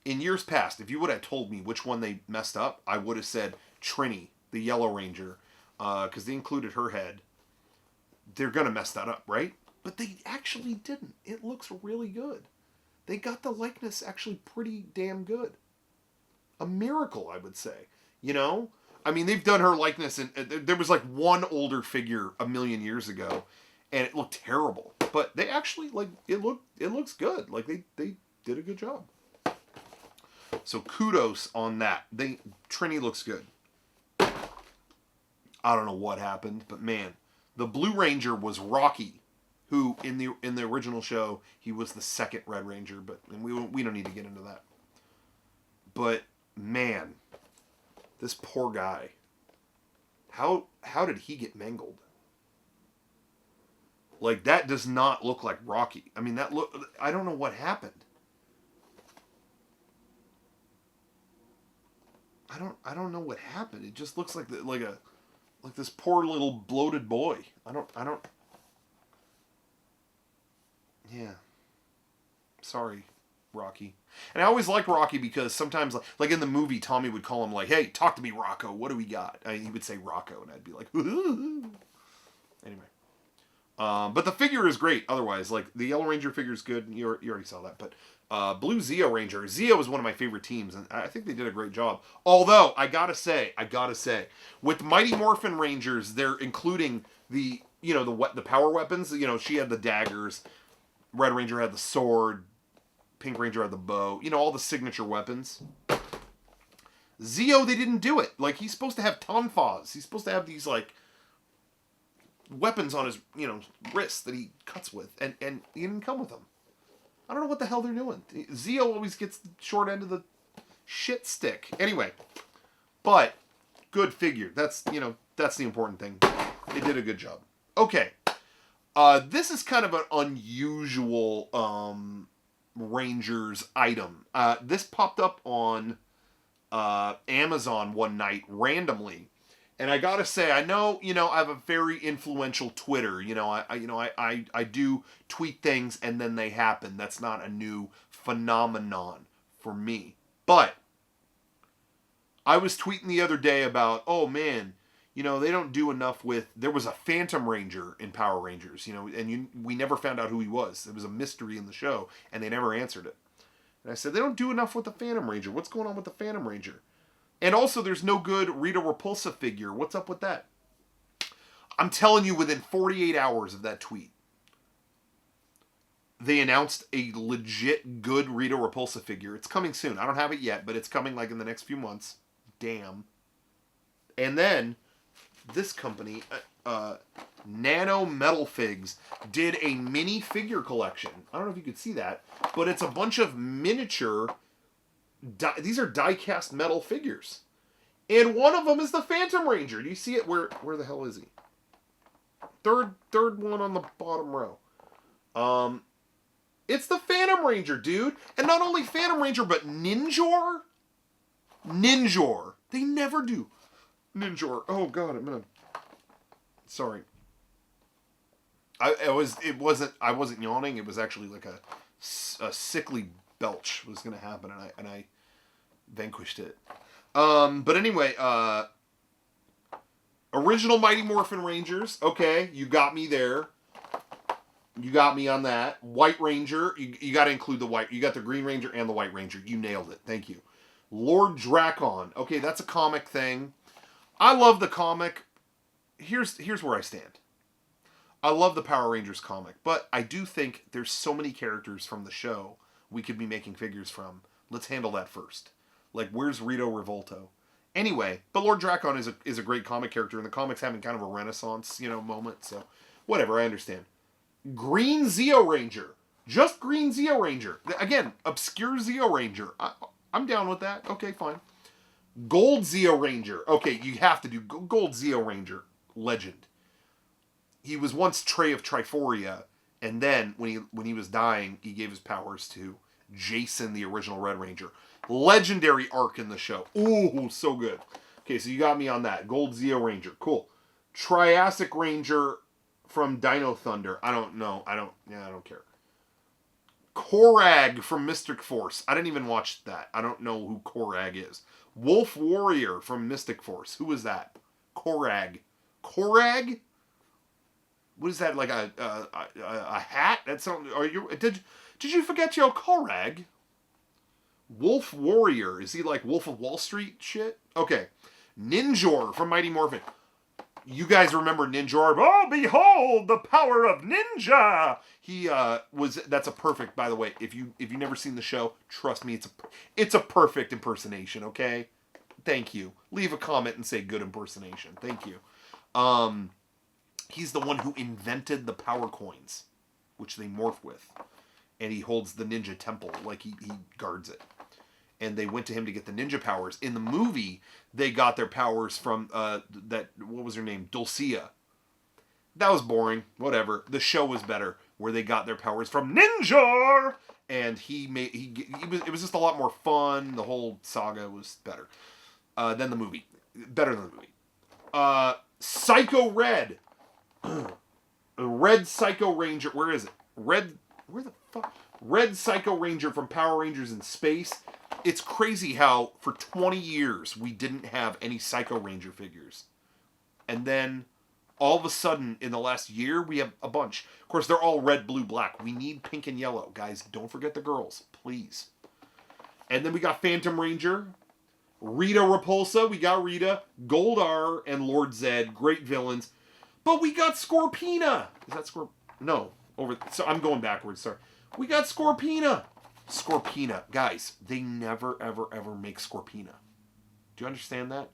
In years past, if you would have told me which one they messed up, I would have said Trini, the Yellow Ranger, because they included her head. They're going to mess that up, right? But they actually didn't. It looks really good. They got the likeness actually pretty damn good. A miracle, I would say. I mean, they've done her likeness, and there was like one older figure a million years ago, and it looked terrible. But they actually like it looks good. Like they did a good job. So kudos on that. Trini looks good. I don't know what happened, but man, the Blue Ranger was Rocky, who in the original show he was the second Red Ranger, but we don't need to get into that. But man, this poor guy. How did he get mangled? Like, that does not look like Rocky. I mean, I don't know what happened. I don't know what happened. It just looks like this poor little bloated boy. I don't. Yeah. Sorry, Rocky. And I always liked Rocky because sometimes, like in the movie, Tommy would call him like, "Hey, talk to me, Rocco. What do we got?" He would say Rocco, and I'd be like, anyway. But the figure is great. Otherwise, like the Yellow Ranger figure is good. You already saw that. But Blue Zeo Ranger. Zeo is one of my favorite teams, and I think they did a great job. Although I gotta say, with Mighty Morphin Rangers, they're including the power weapons. You know, she had the daggers. Red Ranger had the sword. Pink Ranger had the bow. You know, all the signature weapons. Zeo, they didn't do it. Like, he's supposed to have tonfas. He's supposed to have these, like, weapons on his, wrists that he cuts with. And he didn't come with them. I don't know what the hell they're doing. Zeo always gets the short end of the shit stick. Anyway. But, good figure. That's the important thing. They did a good job. Okay. This is kind of an unusual, Rangers item. This popped up on Amazon one night randomly, and I gotta say, I know I have a very influential Twitter. I do tweet things and then they happen. That's not a new phenomenon for me. But I was tweeting the other day about, oh man, they don't do enough with. There was a Phantom Ranger in Power Rangers, and we never found out who he was. It was a mystery in the show, and they never answered it. And I said, they don't do enough with the Phantom Ranger. What's going on with the Phantom Ranger? And also, there's no good Rita Repulsa figure. What's up with that? I'm telling you, within 48 hours of that tweet, they announced a legit good Rita Repulsa figure. It's coming soon. I don't have it yet, but it's coming like in the next few months. Damn. And then this company, Nano Metal Figs, did a mini figure collection. I don't know if you could see that, but it's a bunch of miniature. These are die-cast metal figures, and one of them is the Phantom Ranger. Do you see it? Where the hell is he? Third one on the bottom row. It's the Phantom Ranger, dude, and not only Phantom Ranger, but Ninjor. They never do. Ninjor. Oh god, sorry. I wasn't yawning. It was actually like a sickly belch was going to happen, and I vanquished it. But anyway, original Mighty Morphin Rangers. Okay, you got me there. You got me on that. White Ranger. You got to include the white. You got the Green Ranger and the White Ranger. You nailed it. Thank you. Lord Drakon. Okay, that's a comic thing. I love the comic. Here's where I stand. I love the Power Rangers comic, but I do think there's so many characters from the show we could be making figures from. Let's handle that first. Like, where's Rito Revolto? Anyway, but Lord Drakon is a great comic character, and the comic's having kind of a renaissance, moment, so whatever, I understand. Green Zeo Ranger. Just Green Zeo Ranger. Again, obscure Zeo Ranger. I'm down with that. Okay, fine. Gold Zeo Ranger. Okay, you have to do Gold Zeo Ranger. Legend. He was once Trey of Triforia, and then when he was dying, he gave his powers to Jason, the original Red Ranger. Legendary arc in the show. Ooh, so good. Okay, so you got me on that. Gold Zeo Ranger. Cool. Triassic Ranger from Dino Thunder. I don't know. I don't care. Korag from Mystic Force. I didn't even watch that. I don't know who Korag is. Wolf Warrior from Mystic Force. Who is that? Korag. Korag? What is that, like a hat? That's something. Did you forget your Korag? Wolf Warrior. Is he like Wolf of Wall Street shit? Okay. Ninjor from Mighty Morphin. You guys remember Ninjor? Oh, behold the power of ninja! That's a perfect, by the way, if you've never seen the show, trust me, it's a perfect impersonation, okay? Thank you. Leave a comment and say good impersonation. Thank you. He's the one who invented the power coins, which they morph with. And he holds the ninja temple, like he guards it. And they went to him to get the ninja powers. In the movie, they got their powers from what was her name? Dulcia. That was boring. Whatever. The show was better, where they got their powers from Ninjor. And it was just a lot more fun. The whole saga was better than the movie. Better than the movie. Psycho Red. Red Psycho Ranger. Where is it? Where the fuck? Red Psycho Ranger from Power Rangers in Space. It's crazy how for 20 years we didn't have any Psycho Ranger figures. And then all of a sudden in the last year we have a bunch. Of course, they're all red, blue, black. We need pink and yellow. Guys, don't forget the girls, please. And then we got Phantom Ranger, Rita Repulsa, we got Rita, Goldar, and Lord Zed, great villains. But we got Scorpina. Is that No. So I'm going backwards, sorry. We got Scorpina. Scorpina. Guys, they never, ever, ever make Scorpina. Do you understand that?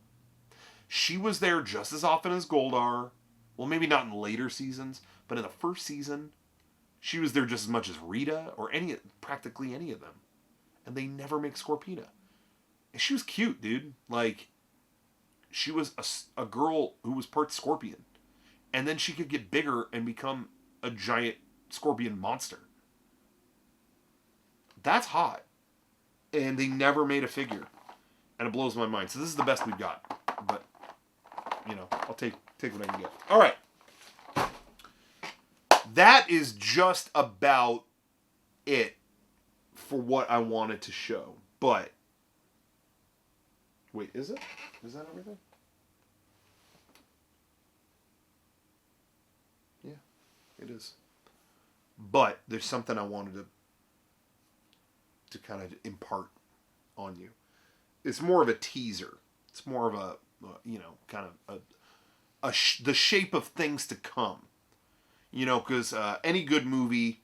She was there just as often as Goldar. Well, maybe not in later seasons, but in the first season, she was there just as much as Rita or practically any of them. And they never make Scorpina. And she was cute, dude. Like, she was a girl who was part scorpion. And then she could get bigger and become a giant scorpion monster. That's hot. And they never made a figure. And it blows my mind. So this is the best we've got. But, I'll take what I can get. All right. That is just about it for what I wanted to show. But, wait, is it? Is that everything? Yeah, it is. But there's something I wanted to kind of impart on you. It's more of a teaser. It's more of a, kind of the shape of things to come. Because any good movie,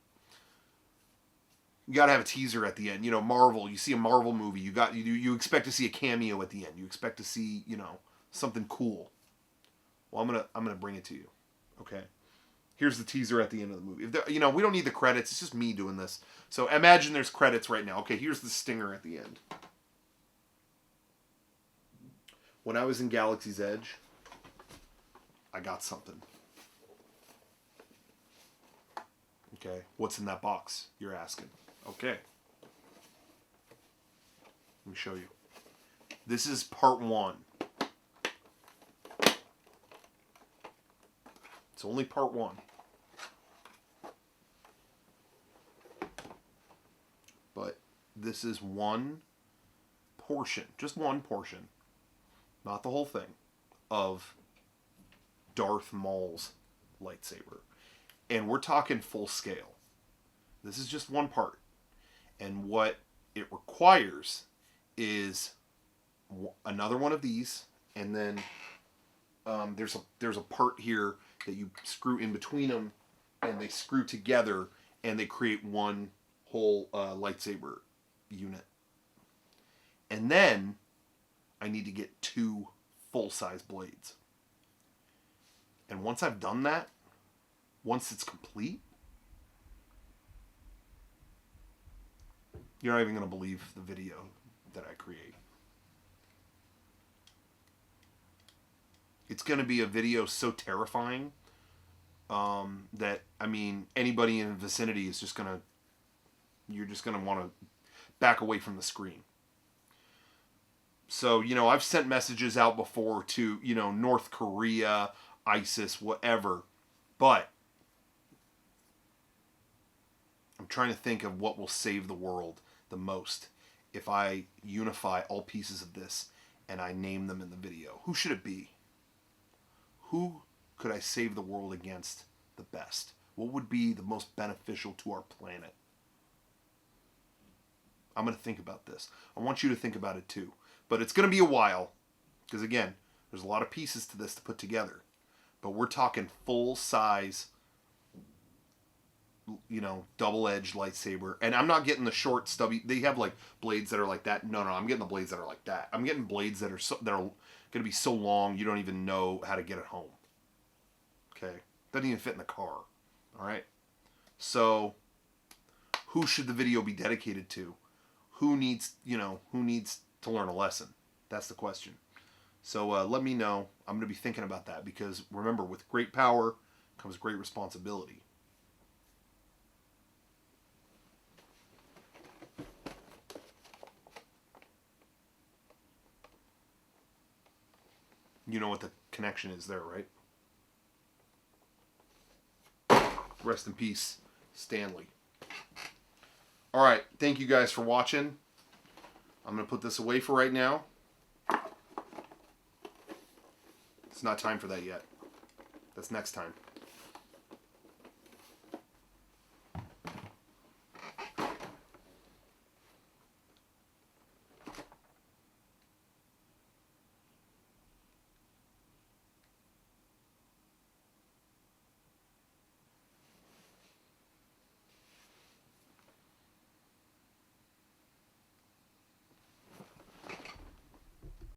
you got to have a teaser at the end. Marvel, you see a Marvel movie, you expect to see a cameo at the end. You expect to see, something cool. Well, I'm gonna bring it to you. Okay? Here's the teaser at the end of the movie. We don't need the credits. It's just me doing this. So imagine there's credits right now. Okay, here's the stinger at the end. When I was in Galaxy's Edge, I got something. Okay, what's in that box? You're asking. Okay. Let me show you. This is part 1. It's only part 1. But this is one portion, just one portion, not the whole thing, of Darth Maul's lightsaber. And we're talking full scale. This is just one part. And what it requires is another one of these, and then there's a part here that you screw in between them, and they screw together, and they create one whole lightsaber unit. And then I need to get 2 full-size blades. And once I've done that, once it's complete, you're not even going to believe the video that I create. It's going to be a video so terrifying that, anybody in the vicinity is just going to, you're just going to want to back away from the screen. So, I've sent messages out before to, North Korea, ISIS, whatever. But I'm trying to think of what will save the world the most if I unify all pieces of this and I name them in the video. Who should it be? Who could I save the world against the best? What would be the most beneficial to our planet? I'm going to think about this. I want you to think about it too. But it's going to be a while. Because again, There's a lot of pieces to this to put together. But we're talking full size, you know, double-edged lightsaber. And I'm not getting the short, stubby. They have like blades that are like that. No, I'm getting the blades that are like that. I'm getting blades that are going to be so long you don't even know how to get it home. Okay, doesn't even fit in the car. All right. So, who should the video be dedicated to? Who needs to learn a lesson? That's the question. So let me know. I'm going to be thinking about that because remember, with great power comes great responsibility. You know what the connection is there, right? Rest in peace, Stanley. All right, thank you guys for watching. I'm going to put this away for right now. It's not time for that yet. That's next time.